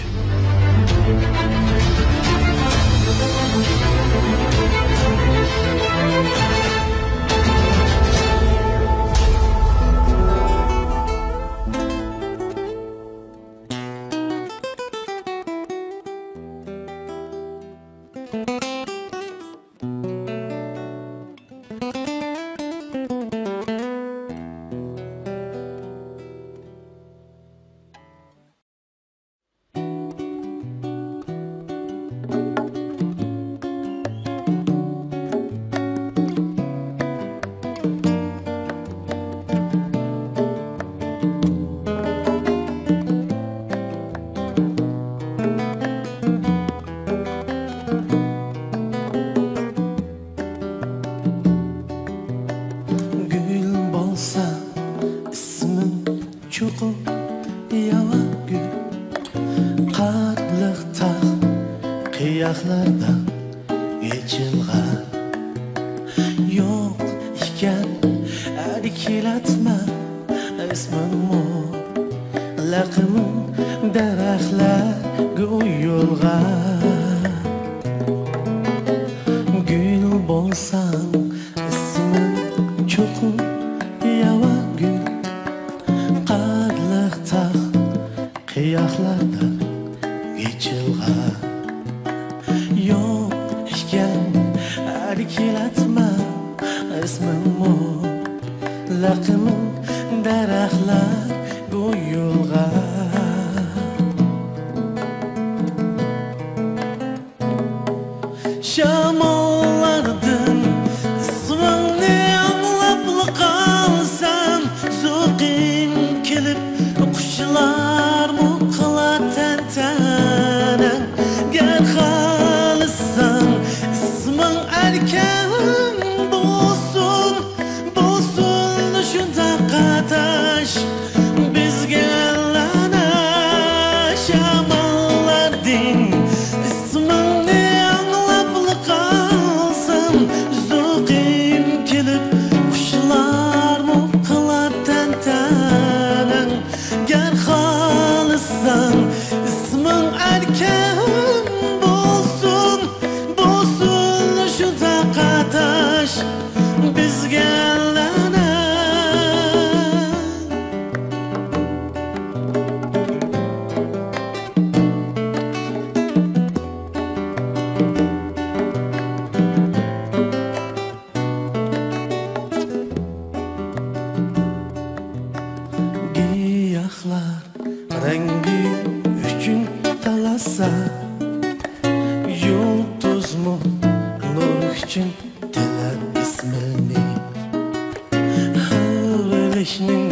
Qiyaqlardan geçilgan yok iken erkilatma ismimni laqimim daraxtlar go'yulgan gül bo'lsam ismim cho'qim yava gül qadliq taq qiyaqlardan geçilgan yok iken erkilatma ismimni laqimim daraxtlar go'yulgan shamollardan ismimni anglab qalsam zo'qing kelib qushlar muqlar tantana gar xalissan isming erkan bo'lsin shunda qatash bizga lana shamollarding ismingni anglab qalsam zo'qing kelib qushlar muqlar tantana gar xalissan isming erkan bo'lsin shunda qatash bizga lana giyohlar rengi uchun talasa yulduzmu nur uchun tilar ismini hırlışning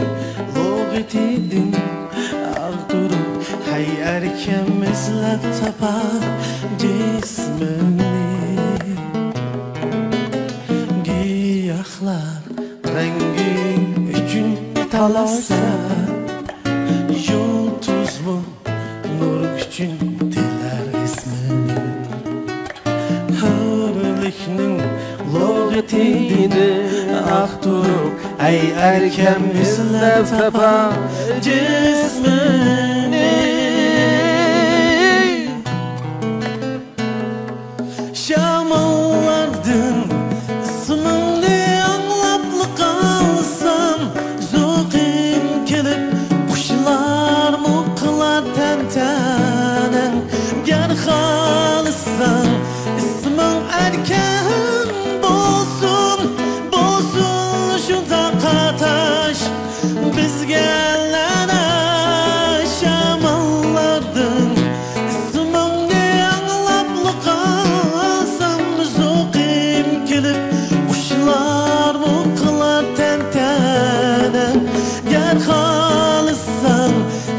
log'itidin ag'durup hay erken izlab tapar jismini giyohlar rengi uchun talasa yulduzmu nur uchun tilar ismini hürlikning log'itini aqturib ay erkem izlab tapar jismini şamallardan ismini anlaplı kalsam zoqim kelib kuşlar muqlar tantenen gel xalsan ismin erken bolsun bolsun şunda qataş bizga lana şamallardan ismini anlaplı kalsam zoqim kelib kuşlar muqlar tantenen gel xalsan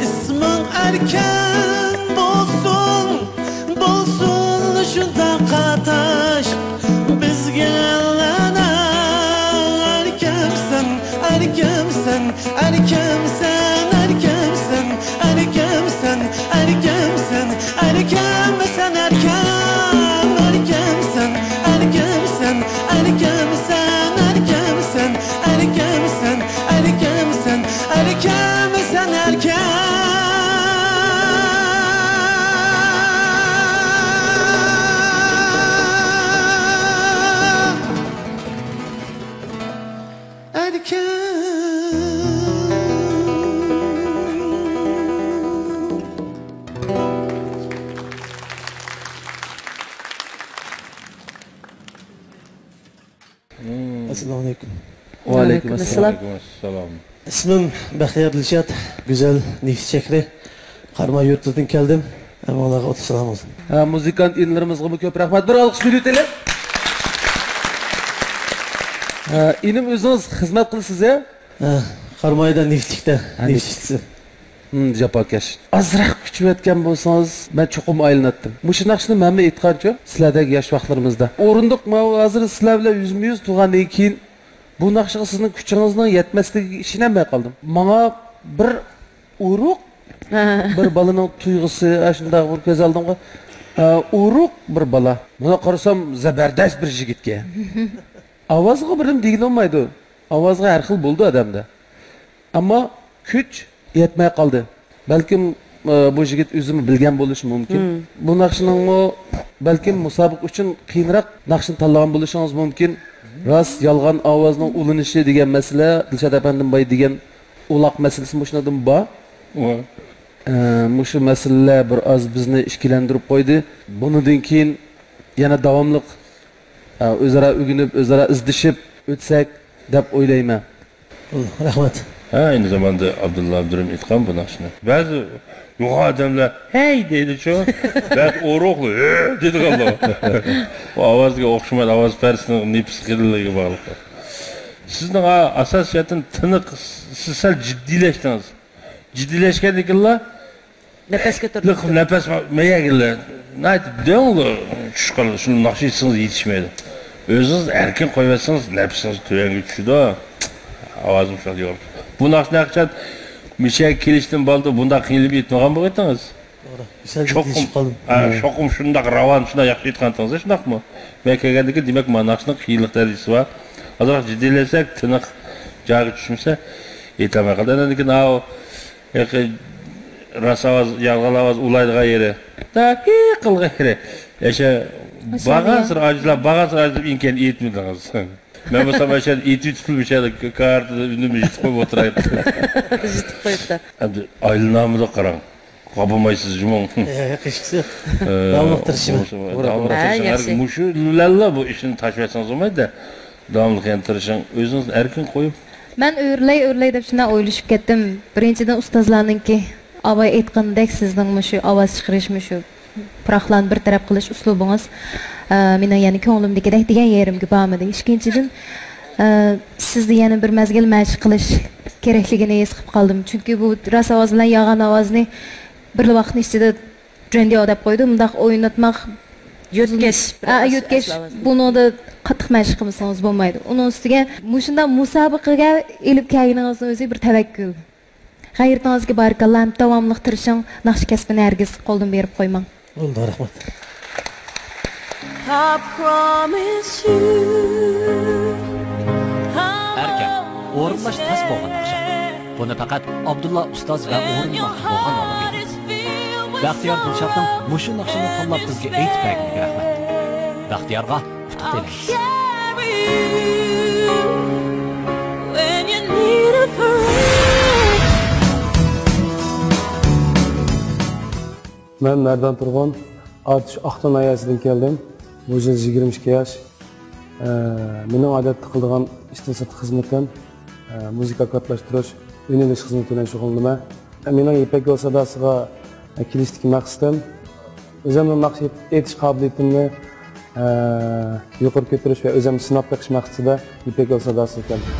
ismin erken bolsun bolsun şunda qataş bizga lana erkemsen erkemsen erkemsen erkemsen erkemsen erkemsen erkemsen erkem erkemsen erkemsen erkemsen erkemsen erkemsen erkemsen erkemsen erkem Assalamu alaikum. Wa alaikum assalam. İsmim Baxtiyor Dilshod, güzel Nefis Chekri. Qarma yurtidan keldim. Allohga o'ta salom olsun. Ha, muzikant inlarimizga ko'p rahmat. Bir olqish beraylik. Inim o'zingiz xizmat qilasiz ya? Qarmayda Neftikda, Neftikçisi. Japokash. Azroq kuchayotgan bo'lsangiz, men cho'qim aylanatdim. Mushu naqshni menga aytgancha, sizlardagi yosh vaqtlarimizda. O'rindiq hozir sizlar bilan yuzma-yuz turgandan keyin bu naqshga sizning kuchingizning yetmasligiga ishonmay qoldim. Menga bir uruq, bir balaning tuyg'usi, shunday bir ko'z oldimga uruq bir bala. Buni qarasam zabardast bir yigitga. Ovozga birim degan olmaydi. Ovozga har xil bo'ldi odamda. Ammo kuch yetmay qoldi. Balkim bu yigit o'zini bilgan bo'lishi mumkin. Bu naqshning balkim musobaqa uchun qiyinroq naqshni tanlagan bo'lishingiz mumkin. Rost yolg'on ovozning ulanishi degan masala, Dilshod apandim boy degan uloq masalasi mushundan bor. Mushu masalalar bir oz bizni ishkilantirib qo'ydi. Bundan keyin yana davomli o'zaro o'rganib, o'zaro izdishib o'tsak deb o'ylayman. Rahmat. Ha, aynı zamanda Abdullah Abdurrahim aytgan bu naqshni. Ba'zi yo'q odamlar hey deydi-chu, ba'zi o'roqli dedi Allah. Bu ovozga o'xshamaydi, ovoz parisining nefis qilligiga bog'liq. Sizning asosiyatan tiniq, siz sal jiddiylashdingiz. Jiddiylaşganlar nefes ko'tardi. Nefes mayagillar. Naytib dengli tushqal shuni naqshingiz yetishmaydi. O'zingiz erkin qo'yversangiz nafsingiz to'yanga tushadi. Ovozim shunday yo'q. Bu naqshni haqichat misha kelishdan bo'ldi, bunda qiynalib yetmagan bo'ldingiz. To'g'ri. Cho'qim qoldim. Cho'qim shunday ravon, shunday yaxshi aytgandingiz, shundaqmi? Men kelgandagi demak mana naqshning qiyinlik darajasi bor. Hozir jiddiylasak, tiniq joyi tushmasa aytaman. Lekin rasavaz, yalg'alavaz ulaydigan yeri. Taki qilgan yeri. O'sha bag'asir ajlab inken yetmidingiz. Men bu sabah şey etütülmüşedi kartda ünümü yetib qo'yib o'tiraydi. Yetib qo'yibdi. Endi aylanamida qarang. Qapamaysiz jumon. Qishqisi. Davomli tirishim. Mushu lalla bu ishni tashib etsangiz bo'lmaydi. Davomli tirishing, o'zingiz erkin qo'yib. Men o'rlay deb shunday o'ylashib ketdim. Birinchidan ustozlarningki avay aytgandek sizning mushu ovoz chiqarish mushu proqlan bir taraf qilish uslubingiz meni yana ko'nglimdagidek degan yerimga bormadi. Ikkinchidan sizni yana bir mazgil mashq qilish kerakligini his qilib qoldim. Chunki bu rost ovoz bilan yog'an ovozni bir vaqtning ichida trendiga deb qo'ydi. Bundaq o'ynatmoq yutkash buni da qattiq mashq qilmasangiz bo'lmaydi. Uning ustiga mushunda musobaqaga elib kelganingizni o'zi bir tavakkul. G'ayratingizga barakallah, davomli tirishing, naqsh kasbini hargiz qo'ldan berib qo'ymang. Bo'ldi, rahmat. I promise you. Erken, o'rinlash tas bo'lgan naqsha. Buni faqat Abdulla ustoz va o'rinlar bo'lgan oladi. Baxtiyor Dilshodning mushu naqshini tanlab bizga aytib berganiga rahmat. Baxtiyorga utuq tilaymiz. When you need a friend. Ben Merdan Turg'un, Artuş Aqto'n ayasidan keldim. Bu yil 22 yosh. Mening odatda qiladigan ishdan sirtqi xizmatim muzika qatlashtirish, yo'nalish xizmati bilan shug'ullanaman. Mening Ipak yo'l sadosiga kelishdagi maqsadim o'zimning maqsad etish qobiliyatimni yuqori ko'tarish va o'zimni sinab beqish maqsadida Ipak yo'l sadosiga keldim.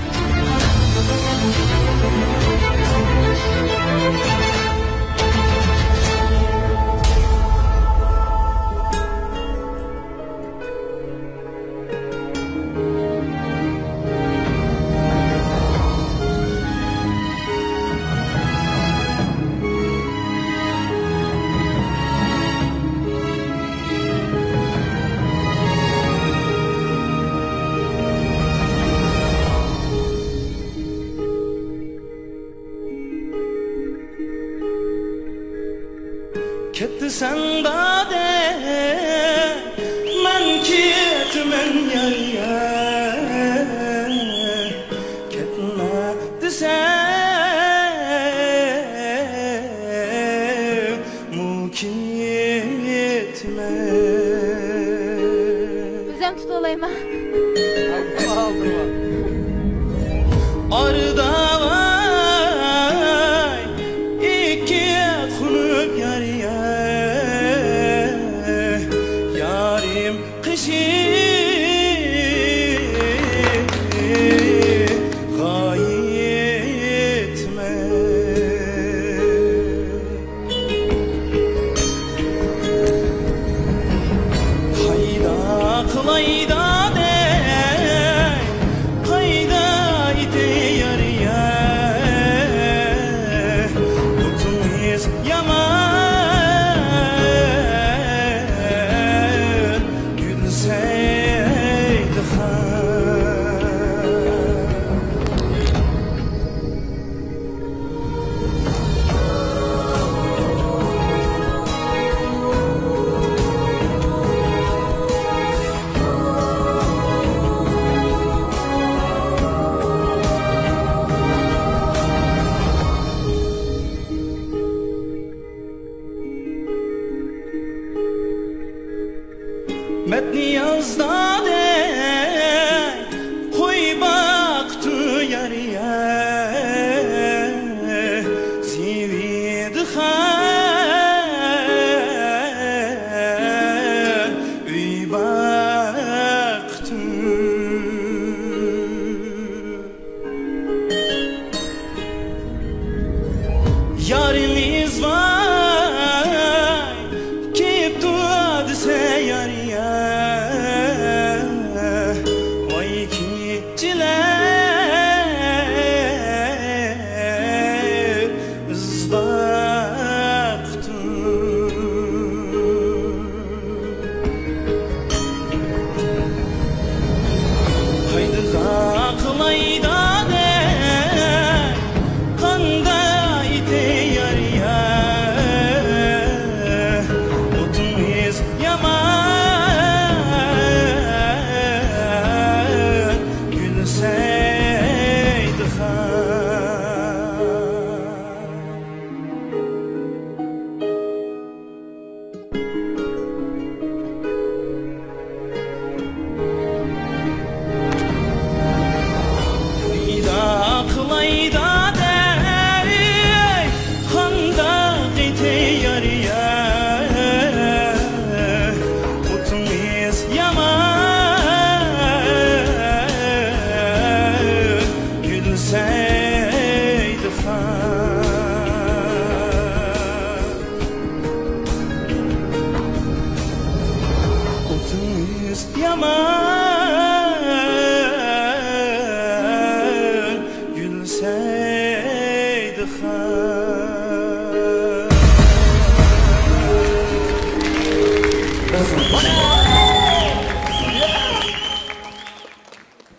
Sen bade men ketmen yarya ketme desem muketme Özüm tutulayım. Arda vay iki kunup yarya Metni yazda de koy baktı yarıya Zividi khan Üy baktı Yariniz var Kip duadı se yarıya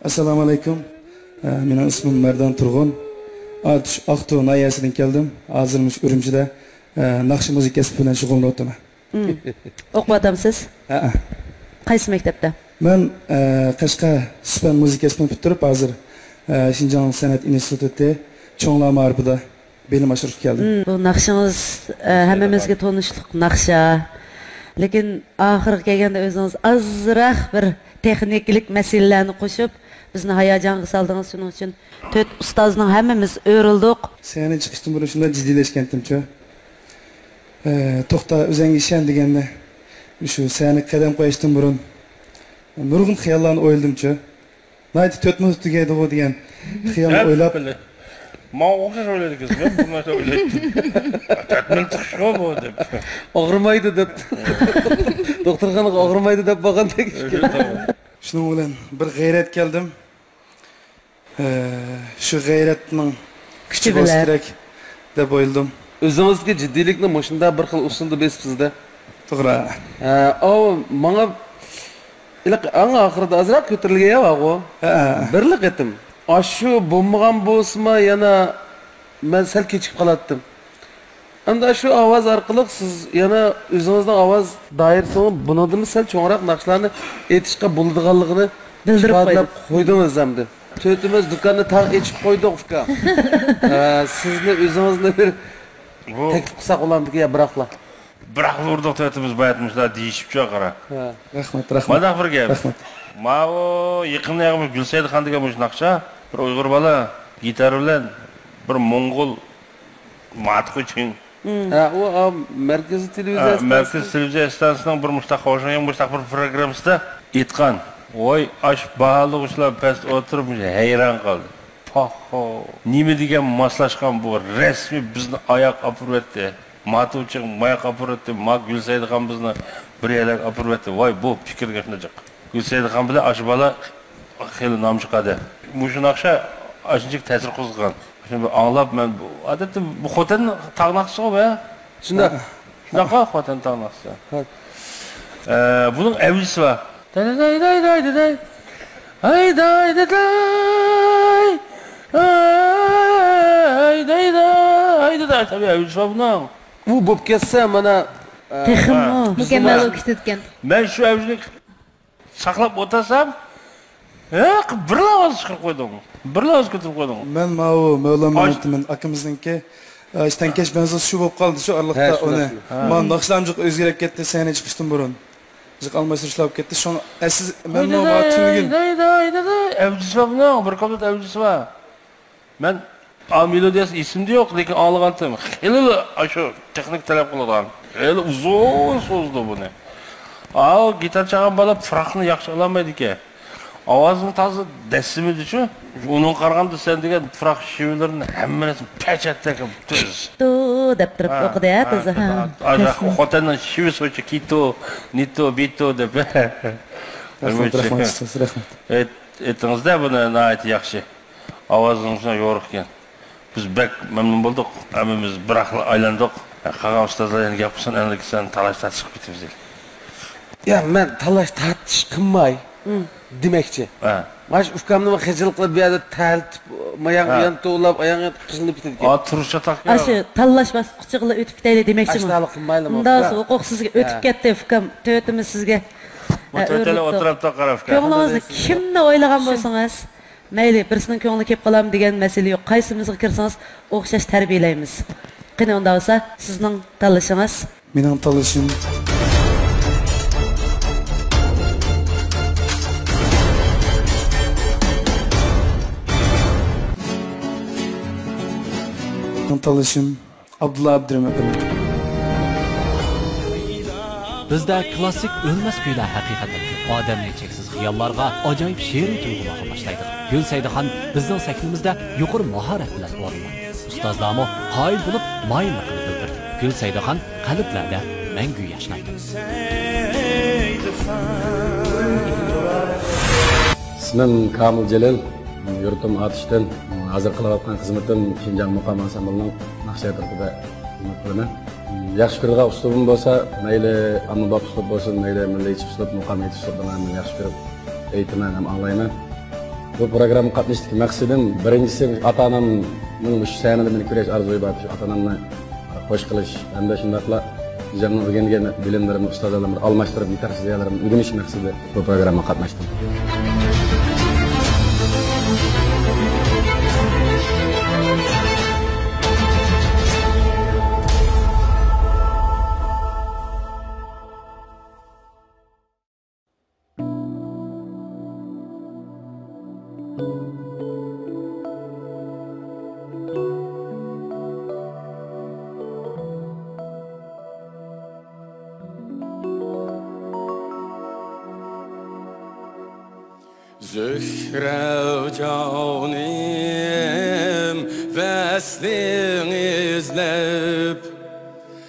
Assalomu alaykum. Mening ismim Mardan Turg'un. Atush Aqtu nayasidan keldim. Hozirmish Urumchida naqsh muzikasi bilan shug'ullanyapman. O'qiyapsiz? Ha. Qaysi maktabda? Men Qashqa Supan muzikasini bitirib, hozir Xinjiang san'at institutida cho'nglar ma'rifida belim oshirib keldim. Bu naqshingiz hammamizga tanishliq naqsha. Lekin oxirgi kelganda o'zingiz azroq bir texniklik masalalarni qo'shib, bizni hayajonga soldingiz. Shuning uchun 4 ustozning hammamiz o'rildik. Seni chiqishdan burun shunday jiddiylashgandim-ku. To'xta, o'zingga ishon deganda shu seni qadam qo'yishdan burun nurg'un xayollarni o'yladim-ku. Nayt 4 minut tugaydi bu degan xayolni o'ylab Ma o'xshash o'yladik-siz, men bu narsa o'yladim. 4 minut chiqishga bu deb. Og'rimaydi deb. Doktorxonaga og'rimaydi deb bo'lgandek. Shuning bilan bir g'ayrat keldim. Shu g'ayratning kuchi kerak deb o'yladim. O'zingizga jiddiylikni mashunda bir xil usulda besibsiz-da. To'g'ri. Menga iliq anga oxirida azroq ko'tarilgan yo'q-ku. Birlik etim. Shu bo'lmagan bo'lsa yana men sal kechib qolatdim. Anda shu ovoz orqali siz yana o'zingizning ovoz doirasini bundan sal cho'ngroq naqshlarni aytishga bo'ladiganligini bildirib qo'ydingiz hamda. To'timiz do'konni taq echib qo'ydik uka. Sizni o'zingizni bir taklif qilsak bo'lamdiki ya biroqla. Biroq urdiq to'timiz bayatmishlar deyishibcha qara. Rahmat. Mana bir gap. Ma o yaqinda Gulsayxon degan mush naqsha bir Uyg'ur bola gitar bilan bir Mo'ng'ol matquching. O Markaziy televiziya stansiyasining bir mustaqil programmasida aytgan. Voy, ash bahaliq ishlar past o'tirib hayron qoldi. Paho, nima degan moslashgan bu rasmiy bizni oyoq opiribdi. Matuvchi moyoq opiribdi, Mak Gulsayxon bizni bir yalak opiribdi. Voy, bu fikrga shunday. Gulsayxon bilan ash bola xeyli nom chiqadi. Mushu naqsha ashunchalik ta'sir qo'zg'agan. Shuni anglab men bu odatda bu xotin taqnaqchi be. Shunaqa xotin taqnaqchi. Buning avlisi bor. Bu bo'lib ketsa mana texmo mukammal o'qitgan. Men shu avjini saqlab o'tasam, bir ovoz chiqarib qo'ydim. Bir ovoz ko'tarib qo'ydim. Men Mavlon akamizningki ishtankash benzoz shu bo'lib qoldi shu orliqda uni. Men naqshlamjiq o'zgarib ketdi seni chiqishdan burun. Jiq almashtirishlar ketdi. Shu siz men tunigun. Avjisi bor, bir qoldi avjisi bor. Men melodiyasi esimda yo'q, lekin anglagandim. Xeyli shu texnik talab qiladigan. Xeyli uzun so'zdi buni. Gitar chalgan bola farqni yaxshi olmaydi ekan. Ovozing toza dasimidichu. Uning qaraganda sen degan farq shivlarni hammasini pachatda qilib tuz. To deb turib o'qidi-ya toza. Aja xotinning shivi so'chi kito, nito, bito deb. Rahmat. Aytingizda buni nihoyat yaxshi. Ovozingizni yo'riq ekan. Biz bek mamnun bo'ldik. Hammamiz bir xil aylandik. Qag'am ustozlarga gap qilsin, endi sen talash chiqib ketibsiz. Ya men talash tartish qilmay demakchi. Mana shu ukamni xijil qilib bu yerda taltib, mayang yan to'lab, oyog'i qisilib ketadi. Turishcha taqqa. Shu tanlash bosqichiga o'tib ketaylik demakchiman. Ashtalik qilmaylik. Undan so'ng huquq sizga o'tib ketdi, ukam. To'yatimiz sizga. To'yatlar o'tiribdi qarab. Ko'nglingizni kimni o'ylagan bo'lsangiz, mayli birisining ko'ngli kelib qolam degan masala yo'q. Qaysimizga kirsangiz o'xshash tarbiyalaymiz. Qani unda bo'lsa, sizning tanlashingiz? Mening tanlashim Abdullah Abdurrahman. Bizda klassik o'lmas kuylar haqiqatan odamning cheksiz xiyollarga ajoyib she'riy tuyg'ularga boshlaydi. Gulsayxon bizning sahnimizda yuqori mahorat bilan o'rnadi. Ustozlarmo qoyil bo'lib moyillikni bildirdi. Gulsayxon qalblarda mangu yashnaydi. İsmim Kamil Celil, yurtim Atishdan. Hozir qilayotgan xizmatim Xinjiang muqam ansamblining naqsha tartibida xizmat qilaman. Yaxshi ko'rgan uslubim bo'lsa, mayli ommabop uslub bo'lsin, mayli milliy uslub, muqamiy uslub bilan yaxshi ko'rib aytaman ham anglayman. bu programma qatnashdik maqsadim birinchisi ota-onamning shu sahnada meni ko'rish orzu bor. Ota-onamni xo'sh qilish hamda shundaqla bizning o'rgangan bilimlarimni ustozlarimni almashtirib yetarsiz yerlarimni o'rganish maqsadida bu programma qatnashdim. Zühre canim veslin izlep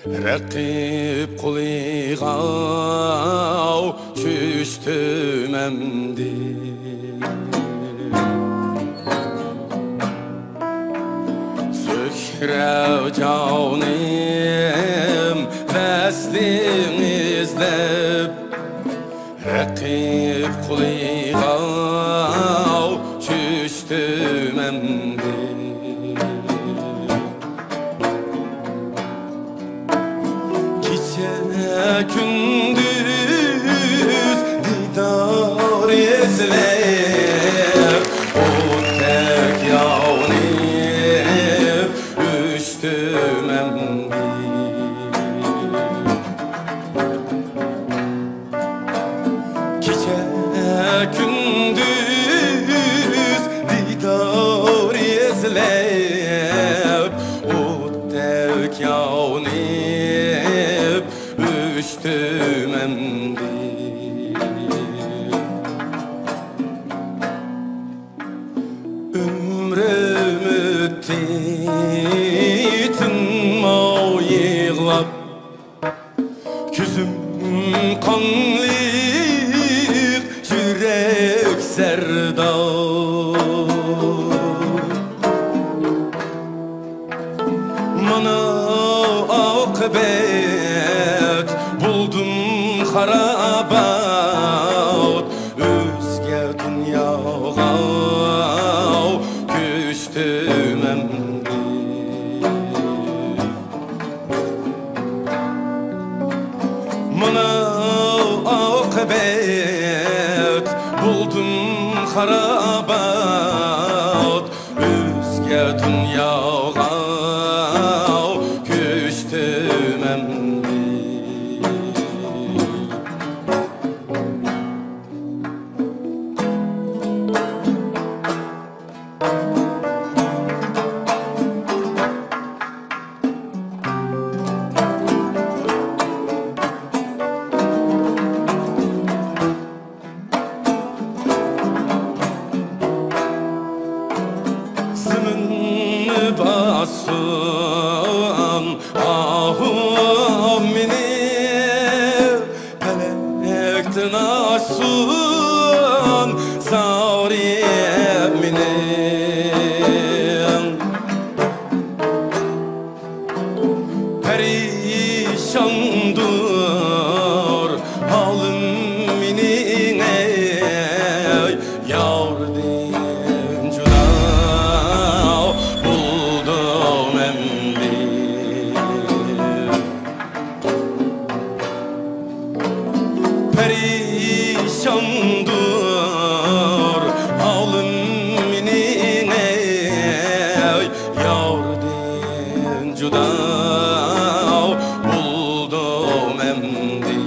Rakip kuliga çüştüm emdi Zühre canim veslin izlep Rakip kuliga çüştüm emdi Gece gündüz didar izler O tek yağınıp üştüm emdi Gece gündüz didar izler O tek yağınıp üştüm emdi Ömrüm ötti tınma yığlap Küzüm kanlık yürek serdar Mana akıbet buldum harabat Özge dünyaga küstüm emdi Mana akıbet buldum harabat Özge dünyaga küstüm emdi Sımını basın ahım mini Pelektin asın zariyem mini Perişandır halim mini Yardım cüda buldum emdi Perişandır halim mini Yardım cüda buldum emdi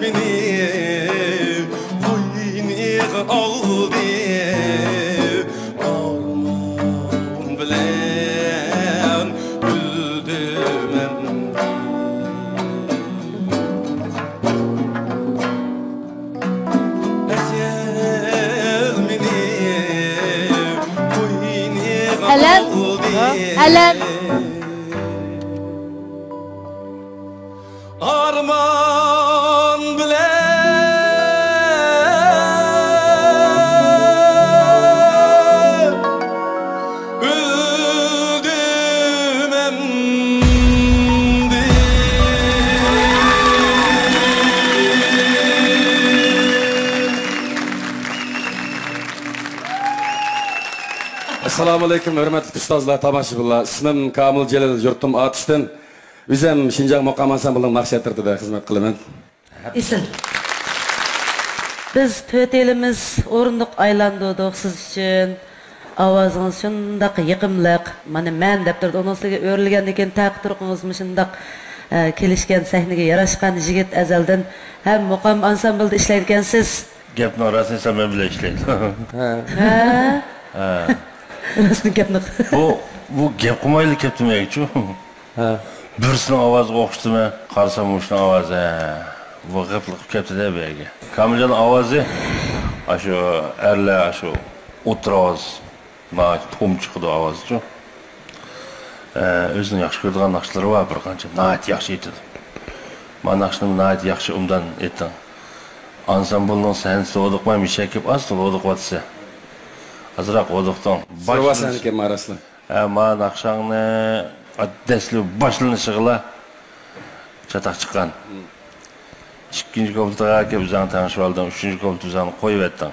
meni qo'yniga oldi armon bilan güldüm Alan armon bilan öldüm endi. Assalamu alaikum, hürmetli ustazlar, tomoshabinlar. İsmim Kamil Celil, yurtim Atishdan. O'zim Shinjang maqom ansamblining maqsadida xizmat qilaman. İsim. Biz to'rt elimiz o'rindiq aylandirdik siz uchun. Ovozing'iz shundaq yiqimliq. Mana men deb turdi, onun ustiga o'rilgandan keyin taqdirqingiz shundaq kelishgan sahnaga yarashgan yigit azaldan ham maqom ansamblida ishlayotgansiz. Gapni rostini men bilan ishlaydi. Ha. Rostini gapni. Bu gap qilmaylik gap demakchi. Ha. Birisinin ovoziga o'xshatimi, qarasam o'shning ovozi. Bu gaplik ketdi-da bu yerga. Kamiljon ovozi shu erlar shu o'tiroz, nayt tom chiqdi ovozi-chi. O'zining yaxshi ko'radigan naqshlari bor, bir qancha nayt yaxshi aytadi. Men naqshni nayt yaxshi umdan aytdim. Ansamblning sahnasi o'diqmay mishakib asli o'diqvatsa. Azroq o'diqdan. Boshlanishga marasli. Men naqshangni Adresli başlanışıqla çataq çıqqan. İkinci koptağa ki bizden tanışıp aldım, üçüncü koptu bizden koyup ettim.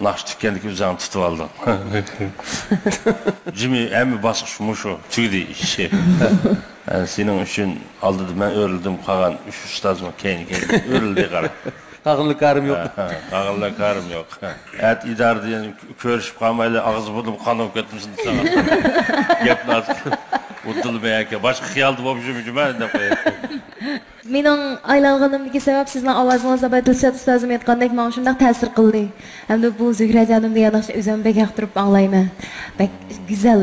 Naqş tükkendik bizden tutup aldım. Jimmy emmi basqışmış o, tügdi işi. Yani senin üçün aldıdı, ben örüldüm, qalan üç ustazıma keyin örüldü qara. Qağınlı karım yok. Qağınlı karım yok. Et idare diyen körüşüp qalmayla ağzı bulup qanıp ketmişsin sana. Gepni artık. Uddul belki. Başka xiyaldı bo'lib ben de qo'yayım. Mening aylanganimdagi sabab sizning ovozingizda Dilshod ustozim aytgandek men shunday ta'sir qildi. Hamda bu Zuhrajonim degan naqshni o'zim bek yoqtirib anglayman. Bek go'zal.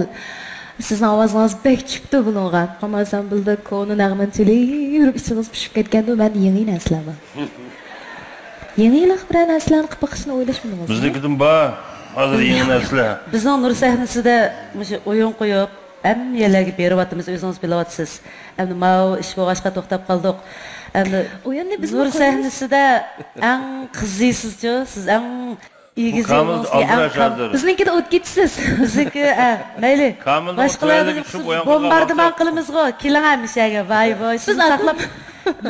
Sizning ovozingiz bek chiqdi bunga. Qamasam bildi koni nag'manchilik yurib ichingiz pishib ketganda men yangi naslaman. Yangilar bilan aslan qilib qishni o'ylashmadingiz. Biznikidan bor. Hozir yangi narsalar. Bizning nur sahnasida o'sha o'yin qo'yib hem yerlerge beryapmiz, o'zingiz bilyapsiz. Endi mau ish bo'lg'achqa to'xtab qoldik. Endi o'yinni biz nur sahnesida eng qizisiz-chi, siz eng igizingizga biznikida o't ketisiz. Bizniki mayli. Boshqalarni bombardimon qilamiz-ku. Keling ham ishaga. Voy, siz saqlab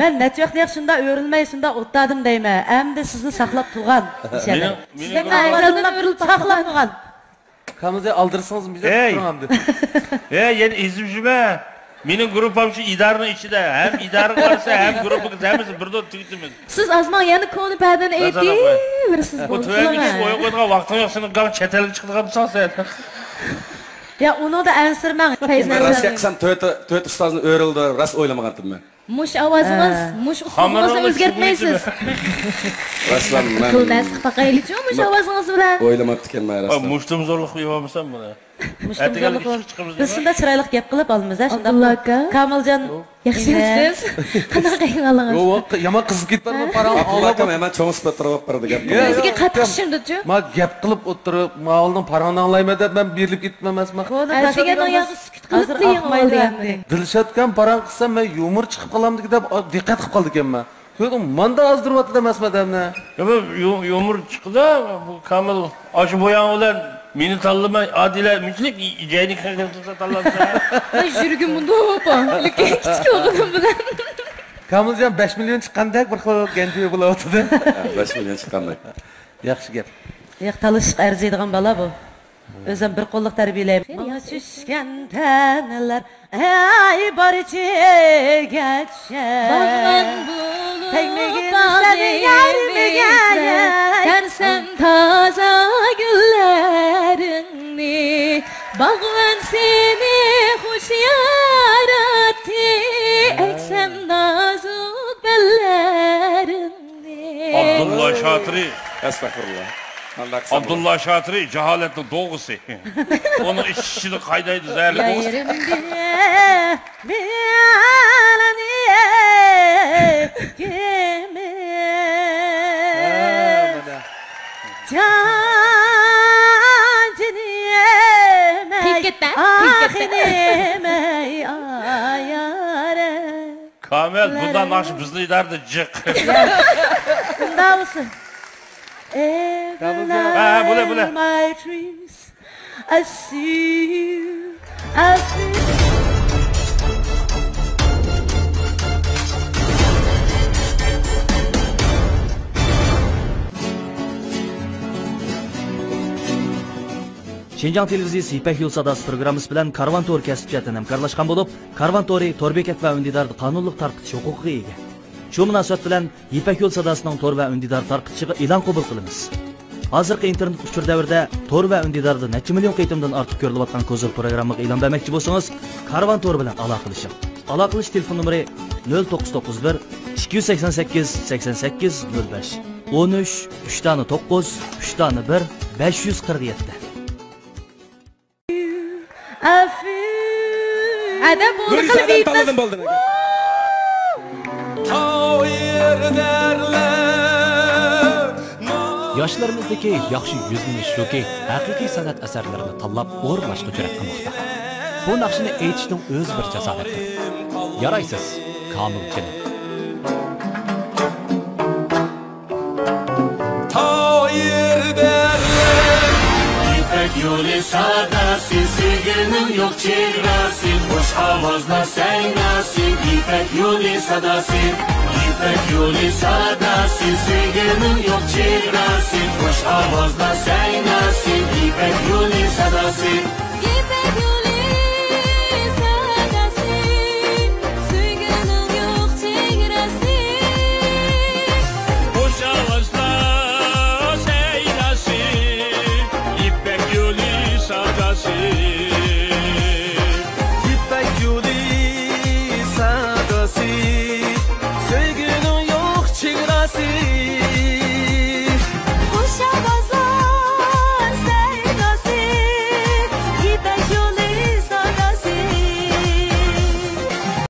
men necha vaqt shunda o'rilmay, shunda o'tdadim deyman. Endi sizni saqlab turgan ishaga. Sizga aylanib o'rilib saqlab turgan. Kamiljon aldırsanız bize tuturam dedi. Yeni izimcime. Benim grupam şu idarenin içinde. Hem idare varsa hem grupumuz hemimiz burada tüketimiz. Siz azman yani konu paydan eğitirsiniz. Bu tüvenlik oyun koyduğun vaktin yok. Senin kan çetelik çıktığı mısın sen? Ya onu da ensirmen. Rast yaksan töt ustazını öğrildi. Rast oylamagandım ben. Muş avazınız, muş usulünüzü özgertmeysiz. Raslan ben. Kılmazlık bakaylıcı muş avazınız bilen. Oylamadık en ben raslan. Muştum zorluk yapamazsam buna. Muştum zorluk. Biz şunda çıraylık gap qilib almamız ha şunda. Kamiljon yaxshimisiz? Qanaqa qiynalasiz? Yo'q, yomon qizib ketibman, param olib hemen cho'ng'is patirib qirdi gap. Sizga qattiq tushundichu. Men gap qilib o'tirib, ma'olning paramni anglayman deb men berilib ketmamasman. Degan oyog'i sukut qilib qiyin. Dilshod kam param qilsam men yumor chiqib qolamdi deb diqqat qilib qoldi ekanman. Ko'rdim, menda ozdiryapti emasman demni. Yumor chiqdi, bu Kamil oshi bo'yan bilan meni tanlamay Adila Müçlik ijayni qilsa tanlansa. Men yurgim bunda opa. Lekin kichik o'g'lim bilan. Kamiljon 5 million chiqqandek bir xil genjiy bo'layotdi. 5 million chiqqandek. Yaxshi gap. Yo'q, talashib arziydigan bola bu. O'zim bir qo'lliq tarbiyalayman. Menga tushgan tanlar ay borichigacha. Bag'an bo'lib tegmagin seni yarmiga. Karsam toza gullaringni. Bag'an seni xush yaratdi. Eksam nozuk bellaringni. Abdullah Şatiri. Estağfurullah. Abdullah Şatiri cehaletin doğusu. Onun işini kaydaydı zerli doğusu. Yerimde kimi Kamil bundan nasıl bizde giderdi cık. Bunda mısın? Bule. My dreams, I see you, I feel. Şinjan televiziyasi İpek Yol Sadası programmasi bilan Karvan Tour kasbiyatini hamkorlashgan bo'lib, Karvan Touri to'r bekat va undidarni qonunliq tarqitish huquqiga ega. Shu munosabat bilan İpek Yol Sadasining to'r va undidar tarqitishiga e'lon qabul qilamiz. Hozirgi internet uchur davrida to'r va undidarni necha million qitimdan ortiq ko'rilayotgan ko'zir programmaga e'lon bermoqchi bo'lsangiz, Karvan Tour bilan aloqalashing. Aloqalash telefon nomeri 0991 288 88 05 13 3 3 1 547. Adam bunu kılıp buldun. Yoshlarimizdagi yaxshi yuzlanish shuki, haqiqiy san'at asarlarini tanlab o'rnashga jur'at qilmoqda. Bu naqshni aytishning o'z bir jasoratidir. Yaraysiz, Komilchilik. İpek yolu sadası, sevginin yok çevresi, hoş avazla seynasin. İpek yolu sadası, İpek yolu sadası, sevginin yok